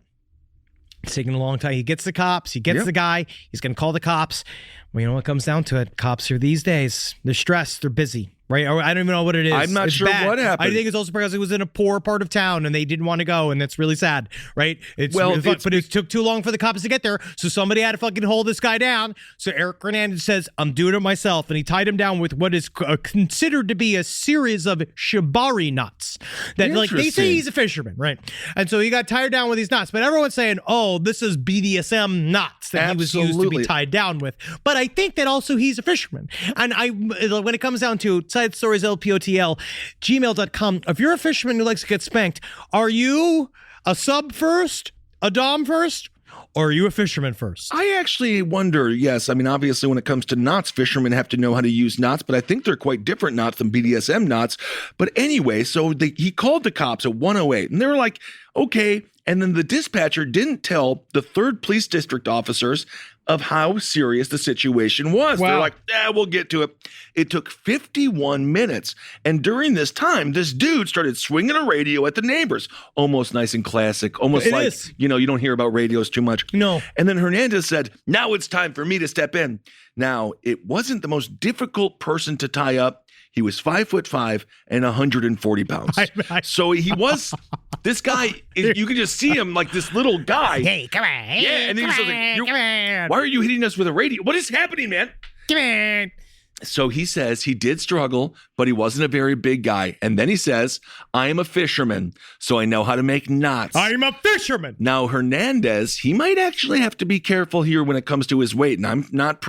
It's taking a long time. He gets the cops. He gets the guy. He's going to call the cops. Well, you know what comes down to it? Cops are these days. They're stressed. They're busy. right? Or I don't even know what it is. I'm not sure what happened. I think it's also because it was in a poor part of town and they didn't want to go, and that's really sad, right? But it took too long for the cops to get there, so somebody had to fucking hold this guy down. So Eric Hernandez says, I'm doing it myself, and he tied him down with what is considered to be a series of shibari knots. That, like, they say he's a fisherman, right? And so he got tied down with these knots, but everyone's saying, oh, this is BDSM knots that he was used to be tied down with. But I think that also he's a fisherman. And when it comes down to Side Stories LPOTL, gmail.com, if you're a fisherman who likes to get spanked, are you a sub first, a dom first, or are you a fisherman first? I actually wonder, yes. I mean, obviously, when it comes to knots, fishermen have to know how to use knots, but I think they're quite different knots than BDSM knots. But anyway, so he called the cops at 1:08, and they were like, okay. And then the dispatcher didn't tell the 3rd Police District officers of how serious the situation was. Wow. They're like, we'll get to it. It took 51 minutes. And during this time, this dude started swinging a radio at the neighbors. Almost nice and classic. Almost like, you don't hear about radios too much. No. And then Hernandez said, now it's time for me to step in. Now, it wasn't the most difficult person to tie up. He was 5'5" and 140 pounds. So he was, this guy, you can just see him like this little guy. Hey, come on. Yeah, and then he's like, come on. Why are you hitting us with a radio? What is happening, man? Come on. So he says he did struggle, but he wasn't a very big guy. And then he says, I am a fisherman, so I know how to make knots. I'm a fisherman. Now, Hernandez, he might actually have to be careful here when it comes to his weight. And I'm not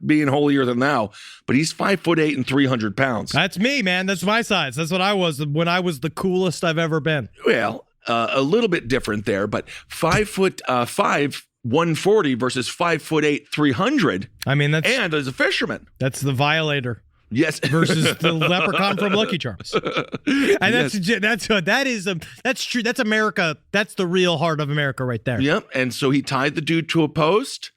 being holier than thou, but he's 5'8" and 300 pounds. That's me, man. That's my size. That's what I was when I was the coolest I've ever been. Well, a little bit different there, but 5'5", 140 versus 5'8", 300. I mean, and as a fisherman, that's the Violator. Yes, versus the Leprechaun from Lucky Charms. And that's true. That's America. That's the real heart of America right there. Yep. And so he tied the dude to a post,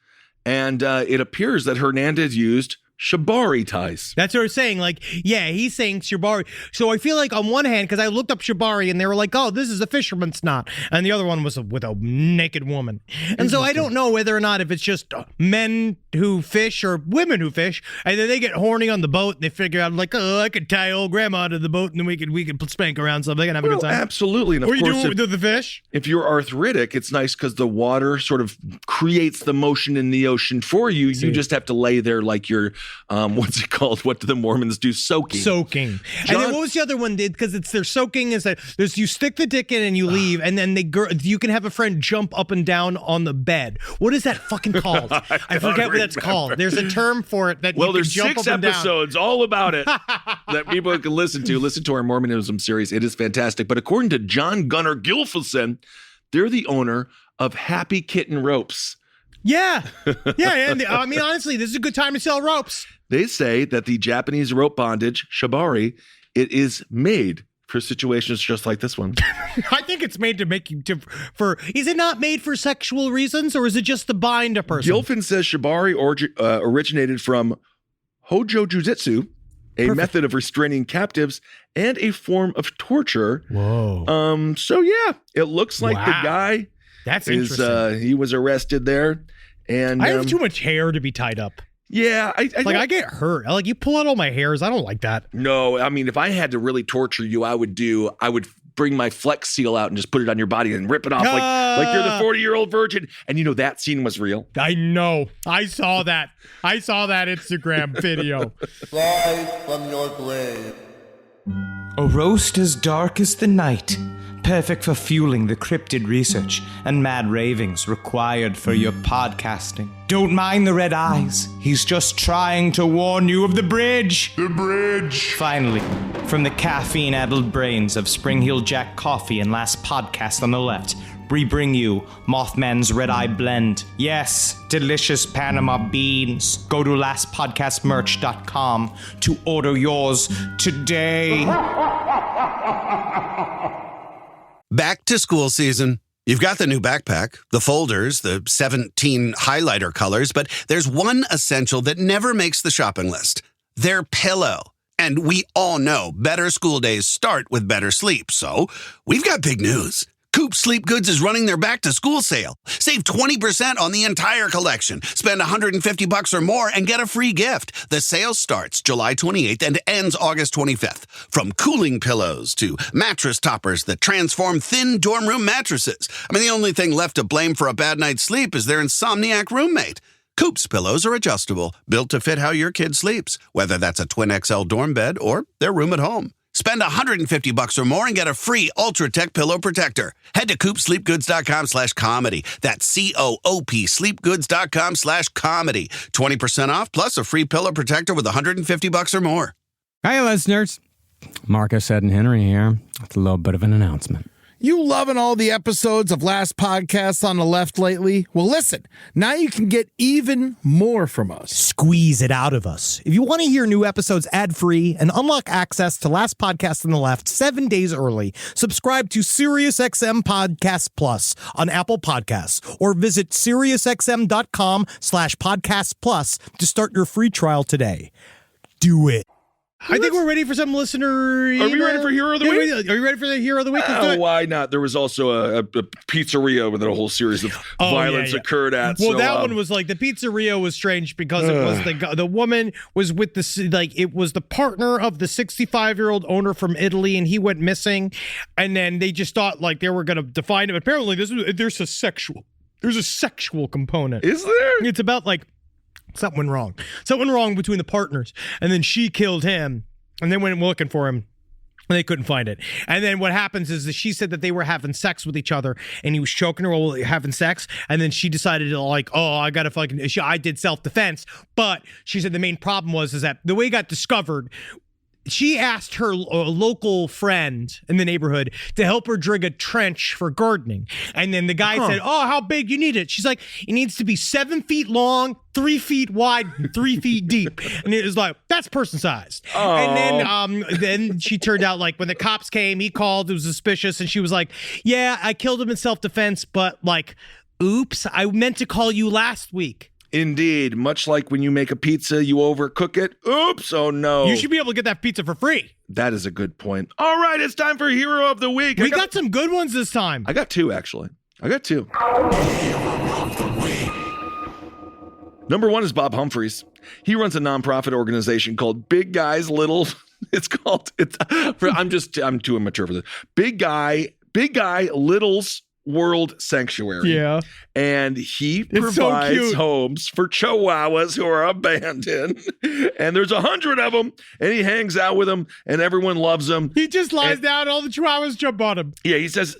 and it appears that Hernandez used shibari ties. That's what I'm saying. Like, yeah, he's saying shibari. So I feel like on one hand, because I looked up shibari and they were like, oh, this is a fisherman's knot. And the other one was with a naked woman. And so I don't know whether or not if it's just men who fish or women who fish, and then they get horny on the boat and they figure out like, oh, I could tie old grandma to the boat and then we could spank around something and have a good time. Absolutely. And of course, you do the fish. If you're arthritic, it's nice because the water sort of creates the motion in the ocean for you. You just have to lay there like you're what's it called? What do the Mormons do? Soaking. And then what was the other one? Because they're soaking is that you stick the dick in and you leave, and then you can have a friend jump up and down on the bed. What is that fucking called? I forget what that's called. There's a term for it that you can jump up and down. There's 6 episodes all about it that people can listen to. Listen to our Mormonism series. It is fantastic. But according to John Gunnar Gilfelson, they're the owner of Happy Kitten Ropes. Yeah. And I mean, honestly, this is a good time to sell ropes. They say that the Japanese rope bondage, shibari, it is made for situations just like this one. I think it's made to make you is it not made for sexual reasons, or is it just to bind a person? Gilfin says shibari originated from Hojo Jujitsu, a method of restraining captives and a form of torture. Whoa. So yeah, it looks like the guy That's interesting. He was arrested there. And I have too much hair to be tied up. Yeah, I get hurt. Like, you pull out all my hairs. I don't like that. No, I mean, if I had to really torture you, I would bring my Flex Seal out and just put it on your body and rip it off like you're the 40-year-old virgin. And that scene was real. I know. I saw that. Instagram video. Rise from your grave. A roast as dark as the night. Perfect for fueling the cryptid research and mad ravings required for your podcasting. Don't mind the red eyes. He's just trying to warn you of the bridge. The bridge. Finally, from the caffeine-addled brains of Spring Hill Jack Coffee and Last Podcast on the left, we bring you Mothman's Red Eye Blend. Yes, delicious Panama beans. Go to lastpodcastmerch.com to order yours today. Back to school season. You've got the new backpack, the folders, the 17 highlighter colors, but there's one essential that never makes the shopping list. Their pillow. And we all know better school days start with better sleep. So we've got big news. Coop Sleep Goods is running their back-to-school sale. Save 20% on the entire collection. Spend $150 or more and get a free gift. The sale starts July 28th and ends August 25th. From cooling pillows to mattress toppers that transform thin dorm room mattresses. I mean, the only thing left to blame for a bad night's sleep is their insomniac roommate. Coop's pillows are adjustable, built to fit how your kid sleeps, whether that's a twin XL dorm bed or their room at home. Spend $150 or more and get a free Ultra Tech pillow protector. Head to coopsleepgoods.com/comedy. That's COOP sleepgoods.com/comedy. 20% off plus a free pillow protector with $150 or more. Hey, listeners. Marcus, Ed, and Henry here with a little bit of an announcement. You loving all the episodes of Last Podcasts on the Left lately? Well, listen, now you can get even more from us. Squeeze it out of us. If you want to hear new episodes ad-free and unlock access to Last Podcast on the Left 7 days early, subscribe to SiriusXM Podcast Plus on Apple Podcasts or visit SiriusXM.com/Podcast Plus to start your free trial today. Do it. I think we're ready for some listener. Are we ready for Hero of the Week? Are you ready for the Hero of the Week? Why not? There was also a pizzeria where a whole series of violence occurred at. Well, so, that one was like the pizzeria was strange because it was the woman was with it was the partner of the 65-year-old owner from Italy, and he went missing, and then they just thought like they were going to define him. Apparently, there's a sexual component. Is there? It's about like. Something wrong between the partners. And then she killed him and they went looking for him and they couldn't find it. And then what happens is that she said that they were having sex with each other and he was choking her while having sex. And then she decided to I did self-defense. But she said the main problem was that the way it got discovered, she asked her local friend in the neighborhood to help her dig a trench for gardening. And then the guy said, how big you need it? She's like, it needs to be 7 feet long, 3 feet wide, and 3 feet deep. And it was like, that's person sized. Oh. And then she turned out like when the cops came, he called, it was suspicious. And she was like, yeah, I killed him in self-defense, but like, oops, I meant to call you last week. Indeed. Much like when you make a pizza, you overcook it. Oops. Oh, no. You should be able to get that pizza for free. That is a good point. All right. It's time for Hero of the Week. We got some good ones this time. I got two, actually. Hero of the Week. Number one is Bob Humphreys. He runs a nonprofit organization called Big Guys Little. I'm too immature for this. Big Guy Little's World Sanctuary. Yeah. And he provides homes for chihuahuas who are abandoned. And there's 100 of them. And he hangs out with them. And everyone loves him. He just lies down. All the chihuahuas jump on him. Yeah, he says,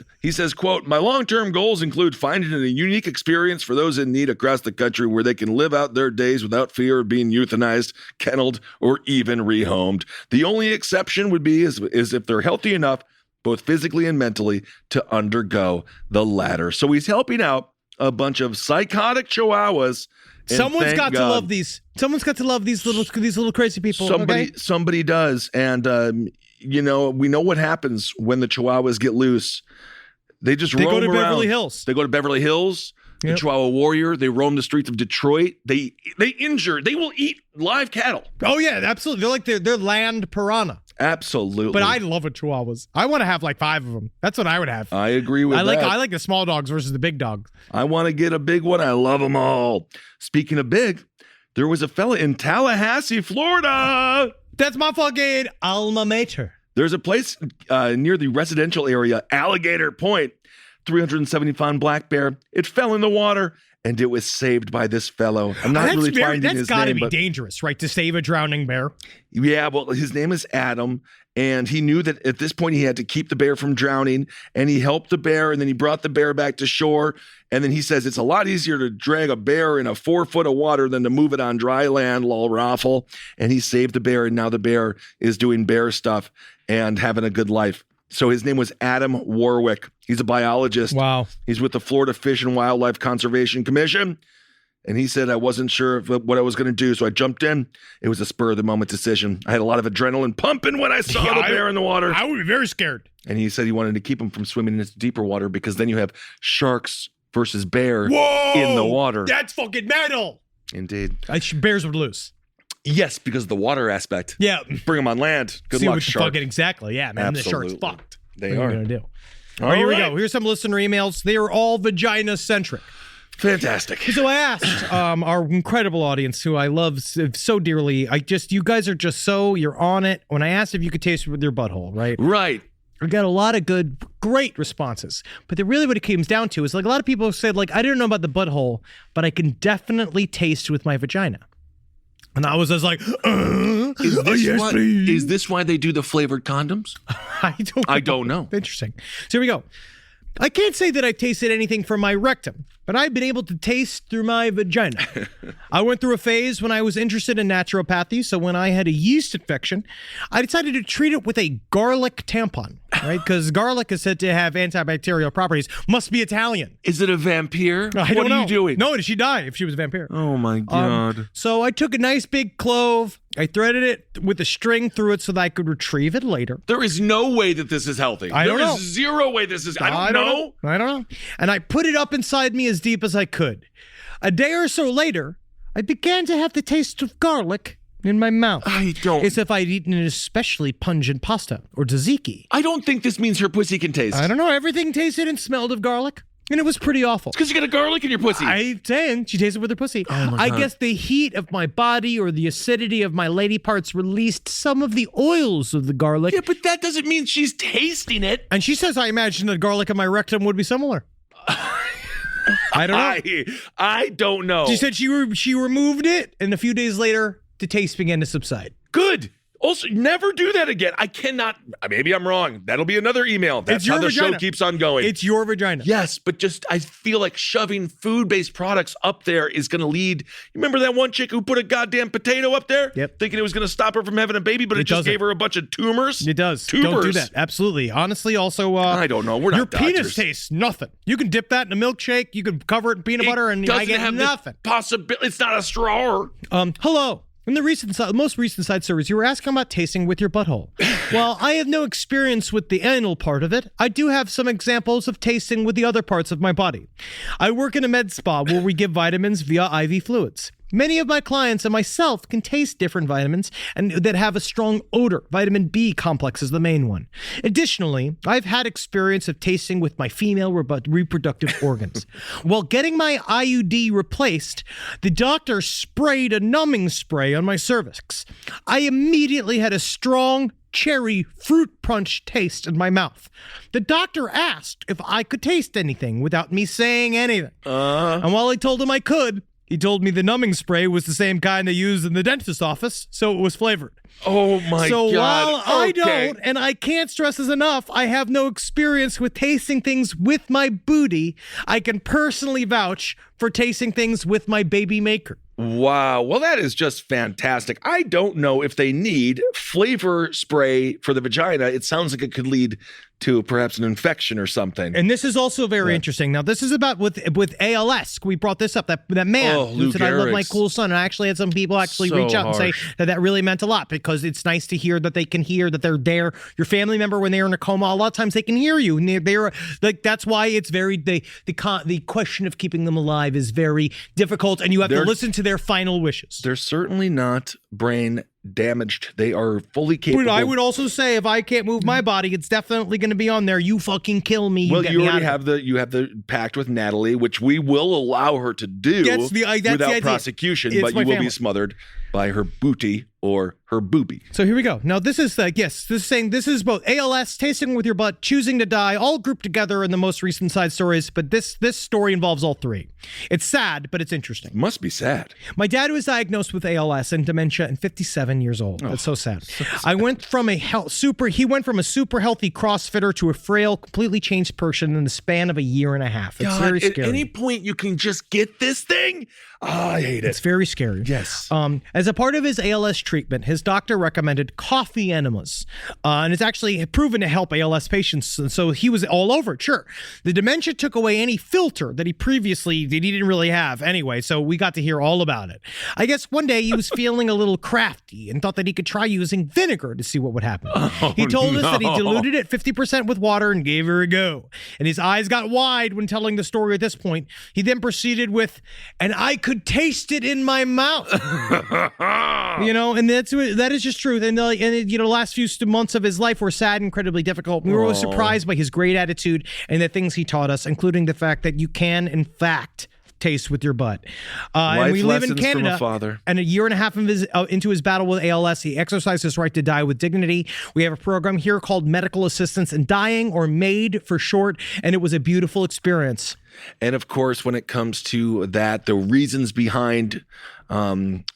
quote, my long-term goals include finding a unique experience for those in need across the country where they can live out their days without fear of being euthanized, kenneled, or even rehomed. The only exception would be is if they're healthy enough, both physically and mentally, to undergo the latter. So he's helping out a bunch of psychotic chihuahuas. Someone's got to love these. Someone's got to love these little crazy people. Somebody does. And we know what happens when the chihuahuas get loose. They roam around. They go to Beverly Hills. They go to Beverly Hills. The Chihuahua Warrior. They roam the streets of Detroit. They will eat live cattle. Oh yeah, absolutely. They're land piranha. Absolutely. But I love chihuahuas. I want to have like 5 of them. That's what I would have. I agree with that. I like the small dogs versus the big dogs. I want to get a big one. I love them all. Speaking of big, there was a fella in Tallahassee, Florida. That's my fucking alma mater. There's a place near the residential area, Alligator Point, 370-pound black bear. It fell in the water. And it was saved by this fellow. I'm not really finding his name. That's got to be dangerous, right? To save a drowning bear. Yeah, well, his name is Adam. And he knew that at this point he had to keep the bear from drowning. And he helped the bear. And then he brought the bear back to shore. And then he says it's a lot easier to drag a bear in a 4 foot of water than to move it on dry land, lol raffle. And he saved the bear. And now the bear is doing bear stuff and having a good life. So his name was Adam Warwick. He's a biologist. Wow. He's with the Florida Fish and Wildlife Conservation Commission. And he said, I wasn't sure what I was going to do, so I jumped in. It was a spur-of-the-moment decision. I had a lot of adrenaline pumping when I saw the bear in the water. I would be very scared. And he said he wanted to keep him from swimming into deeper water because then you have sharks versus bear in the water. That's fucking metal. Indeed. Bears would lose. Yes, because of the water aspect. Yeah. Bring them on land. Good luck, shark. Exactly. Yeah, man. Absolutely. The shark's fucked. They what are. What are you going to do? Here we go. Here's some listener emails. They are all vagina-centric. Fantastic. So I asked our incredible audience, who I love so dearly, you guys are just you're on it. When I asked if you could taste it with your butthole, right? Right. We got a lot of great responses. But really what it comes down to is, like, a lot of people have said, like, I don't know about the butthole, but I can definitely taste with my vagina. And I was just like, is this why they do the flavored condoms? I don't know. Interesting. So here we go. I can't say that I've tasted anything from my rectum, but I've been able to taste through my vagina. I went through a phase when I was interested in naturopathy, so when I had a yeast infection, I decided to treat it with a garlic tampon, right? Because garlic is said to have antibacterial properties. Must be Italian. Is it a vampire? I don't know. What are you doing? No, did she die if she was a vampire? Oh, my God. So I took a nice big clove. I threaded it with a string through it so that I could retrieve it later. There is no way that this is healthy. I don't know. There is zero way this is. I don't know. I don't know. And I put it up inside me as deep as I could. A day or so later, I began to have the taste of garlic in my mouth. I don't. As if I'd eaten an especially pungent pasta or tzatziki. I don't think this means her pussy can taste. I don't know. Everything tasted and smelled of garlic. And it was pretty awful. It's because you got a garlic in your pussy. I'm saying she tasted with her pussy. Oh my I God. guess the heat of my body or the acidity of my lady parts released some of the oils of the garlic. Yeah, but that doesn't mean she's tasting it. And she says, I imagine the garlic in my rectum would be similar. I don't know. I don't know. She said she removed it, and a few days later, the taste began to subside. Good. Also, never do that again. I cannot. Maybe I'm wrong. That'll be another email. That's how the show keeps on going. It's your vagina. Yes, but I feel like shoving food-based products up there is going to lead. You remember that one chick who put a goddamn potato up there? Yep. Thinking it was going to stop her from having a baby, but it just gave her a bunch of tumors? It does. Tumors. Don't do that. Absolutely. Honestly, also, I don't know. We're not your penis doctors. tastes nothing. You can dip that in a milkshake. You can cover it in peanut butter, and I get nothing. Possibility. It's not a straw. Hello. In the most recent side stories, you were asking about tasting with your butthole. While I have no experience with the anal part of it, I do have some examples of tasting with the other parts of my body. I work in a med spa where we give vitamins via IV fluids. Many of my clients and myself can taste different vitamins and that have a strong odor. Vitamin B complex is the main one. Additionally, I've had experience of tasting with my female reproductive organs. While getting my IUD replaced, the doctor sprayed a numbing spray on my cervix. I immediately had a strong cherry fruit punch taste in my mouth. The doctor asked if I could taste anything without me saying anything. And while I told him I could, he told me the numbing spray was the same kind they used in the dentist's office, so it was flavored. Oh my God. So while I Okay. don't, and I can't stress this enough, I have no experience with tasting things with my booty, I can personally vouch for tasting things with my baby maker. Wow. Well, that is just fantastic. I don't know if they need flavor spray for the vagina. It sounds like it could lead to perhaps an infection or something. And this is also very interesting. Now, this is about with ALS. We brought this up. That man who said, I love my cool son. And I actually had some people actually reach out and say that really meant a lot, because it's nice to hear that they can hear that they're there. Your family member, when they're in a coma, a lot of times they can hear you. And they're like, that's why it's very, the question of keeping them alive is very difficult. And you have to listen to their final wishes. They're certainly not brain damaged. They are fully capable. But I would also say, if I can't move my body, it's definitely going to be on there. You fucking kill me. Well, you already have the pact with Natalie, which we will allow her to do without prosecution, but you will be smothered by her booty or her boobie. So here we go. Now this is saying this is both ALS, tasting with your butt, choosing to die, all grouped together in the most recent side stories. But this story involves all three. It's sad, but it's interesting. It must be sad. My dad was diagnosed with ALS and dementia at 57 years old. That's so sad. He went from a super healthy CrossFitter to a frail, completely changed person in the span of a year and a half. It's very scary. At any point you can just get this thing. I hate it. It's very scary. Yes. As a part of his ALS treatment, his doctor recommended coffee enemas. And it's actually proven to help ALS patients. And so he was all over it, sure. The dementia took away any filter that he didn't really have anyway. So we got to hear all about it. I guess one day he was feeling a little crafty and thought that he could try using vinegar to see what would happen. He told us that he diluted it 50% with water and gave her a go. And his eyes got wide when telling the story at this point. He then proceeded with, and I could taste it in my mouth. And And that is just truth. And the last few months of his life were sad and incredibly difficult. We were always surprised by his great attitude and the things he taught us, including the fact that you can, in fact, taste with your butt. And we live in Canada. From a father. And a year and a half into his battle with ALS, he exercised his right to die with dignity. We have a program here called Medical Assistance in Dying, or MAID for short, and it was a beautiful experience. And of course, when it comes to that, the reasons behind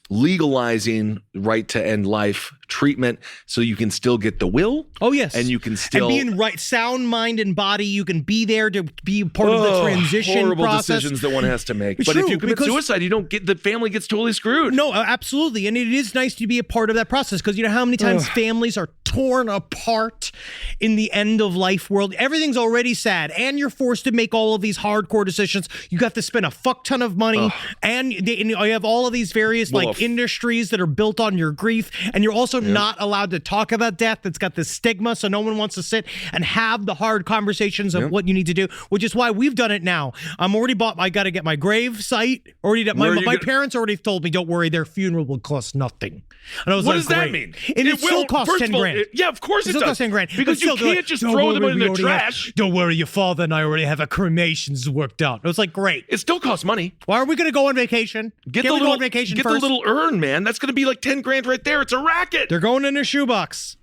legalizing right to end life treatment, so you can still get the will. Oh, yes. And you can still... And be in right, sound mind and body. You can be there to be part of the transition horrible process. Decisions that one has to make. It's but true, if you commit suicide, you don't get... The family gets totally screwed. No, absolutely. And it is nice to be a part of that process, because you know how many times families are torn apart in the end of life world. Everything's already sad, and you're forced to make all of these hardcore decisions. You got to spend a fuck ton of money, and you have all of these various industries that are built on your grief, and you're also not allowed to talk about death. It's got this stigma, so no one wants to sit and have the hard conversations of what you need to do, which is why we've done it now. I'm already bought. I got to get my grave site already. My parents already told me, don't worry, their funeral will cost nothing. And I was what like, does that mean? It still costs 10 grand. Yeah, of course it does. Costs 10 grand. Because you can't just throw them in the trash. Don't worry, your father and I already have our cremations worked out. It was like, great. It still costs money. Why are we going to go on vacation? Get the little urn, man. That's going to be like 10 grand right there. It's a racket. They're going in a shoebox.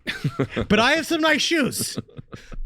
But I have some nice shoes.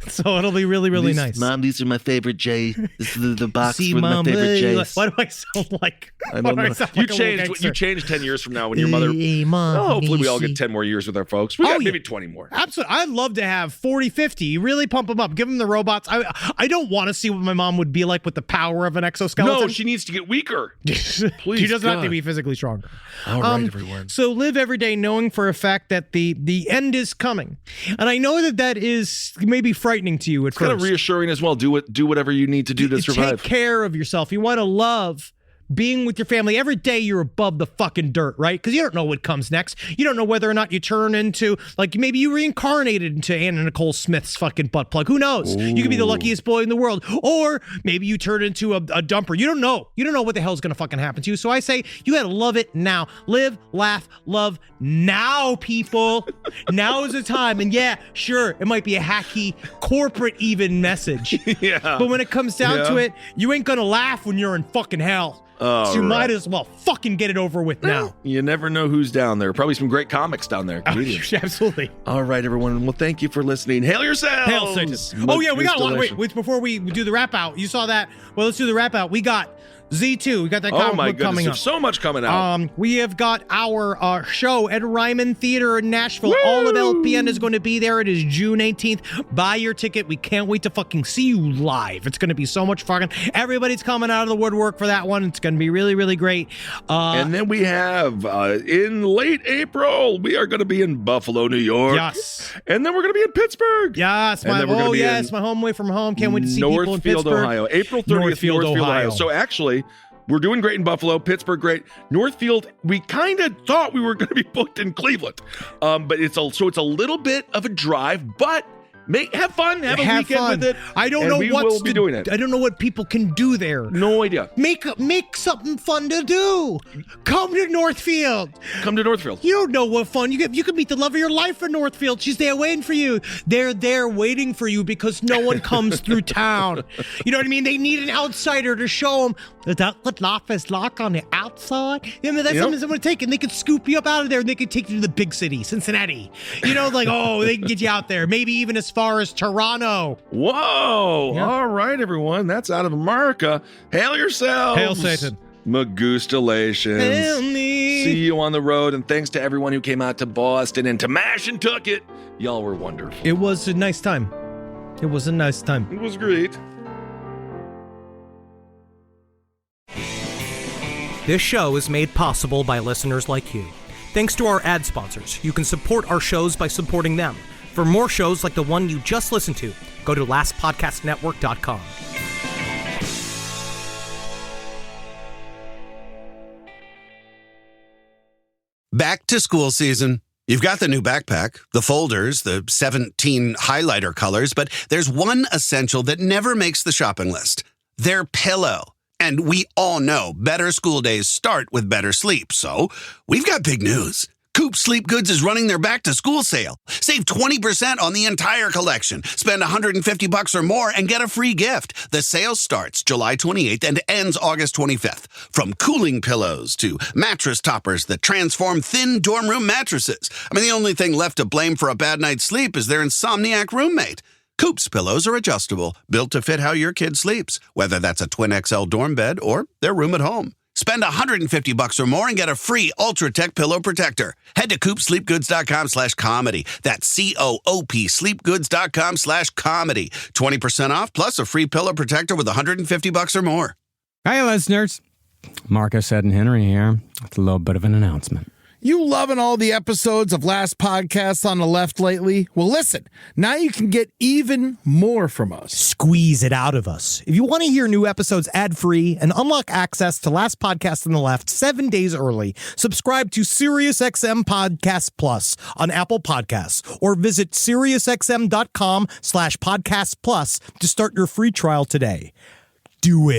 So it'll be really, really nice. Mom, these are my favorite J. This is the box See, with Mom, my favorite J's. Why do I sound like... I don't know. You changed 10 years from now when your mother... Mom, hopefully we all get 10 more years with our folks. We got maybe 20 more. Absolutely. I'd love to have 40, 50. Really pump them up. Give them the robots. I don't want to see what my mom would be like with the power of an exoskeleton. No, she needs to get weaker. Please, she doesn't have to be physically stronger. All right, everyone. So live every day knowing for a fact that the end is coming. And I know that is maybe frightening to you at first. Kind of reassuring as well. Do whatever you need to do to survive. Take care of yourself. You want to love being with your family. Every day you're above the fucking dirt, right? Because you don't know what comes next. You don't know whether or not you turn into, like, maybe you reincarnated into Anna Nicole Smith's fucking butt plug. Who knows? Ooh. You could be the luckiest boy in the world. Or maybe you turn into a dumper. You don't know. You don't know what the hell's going to fucking happen to you. So I say you got to love it now. Live, laugh, love now, people. Now is the time. And yeah, sure, it might be a hacky, corporate even message. Yeah. But when it comes down to it, you ain't going to laugh when you're in fucking hell. So you might as well fucking get it over with now. You never know who's down there. Probably some great comics down there. Absolutely. All right, everyone. Well, thank you for listening. Hail yourselves. Hail Satan. Oh, yeah, we got a lot. Wait, before we do the wrap out, you saw that. Well, let's do the wrap out. We got Z2. We got that comic book coming up. There's so much coming out. We have got our show at Ryman Theater in Nashville. Woo! All of LPN is going to be there. It is June 18th. Buy your ticket. We can't wait to fucking see you live. It's going to be so much fun. Everybody's coming out of the woodwork for that one. It's going to be really, really great. And then we have, in late April, we are going to be in Buffalo, New York. Yes. And then we're going to be in Pittsburgh. Yes. My home away from home. Can't wait to see people in Pittsburgh. Ohio. April 30th, Northfield, Ohio. So actually, we're doing great in Buffalo, Pittsburgh, great. Northfield, we kind of thought we were going to be booked in Cleveland. But it's a little bit of a drive, but have fun, have a weekend with it. I don't know what's doing it. I don't know what people can do there. No idea. Make something fun to do. Come to Northfield. You don't know what fun you can meet the love of your life in Northfield. She's there waiting for you. They're there waiting for you because no one comes through town. You know what I mean? They need an outsider to show them that what life is like on the outside. You know, that's something someone take, and they could scoop you up out of there, and they could take you to the big city, Cincinnati. You know, like, they can get you out there. Maybe even as far as Toronto. Whoa. Yeah. All right, everyone. That's out of America. Hail yourselves. Hail Satan. Magustalations. Hail me. See you on the road. And thanks to everyone who came out to Boston and to Mashantucket. Y'all were wonderful. It was a nice time. It was great. This show is made possible by listeners like you. Thanks to our ad sponsors, you can support our shows by supporting them. For more shows like the one you just listened to, go to lastpodcastnetwork.com. Back to school season. You've got the new backpack, the folders, the 17 highlighter colors, but there's one essential that never makes the shopping list. Their pillow. And we all know better school days start with better sleep, so we've got big news. Coop Sleep Goods is running their back-to-school sale. Save 20% on the entire collection. Spend $150 or more and get a free gift. The sale starts July 28th and ends August 25th. From cooling pillows to mattress toppers that transform thin dorm room mattresses. I mean, the only thing left to blame for a bad night's sleep is their insomniac roommate. Coop's pillows are adjustable, built to fit how your kid sleeps, whether that's a twin XL dorm bed or their room at home. Spend $150 or more and get a free Ultra Tech pillow protector. Head to coopsleepgoods.com/comedy. That's COOP sleepgoods.com/comedy. 20% off plus a free pillow protector with $150 or more. Hey, listeners. Marcus, Ed, and Henry here. It's a little bit of an announcement. You loving all the episodes of Last Podcasts on the Left lately? Well, listen, now you can get even more from us. Squeeze it out of us. If you want to hear new episodes ad-free and unlock access to Last Podcast on the Left 7 days early, subscribe to SiriusXM Podcast Plus on Apple Podcasts or visit SiriusXM.com/Podcast Plus to start your free trial today. Do it.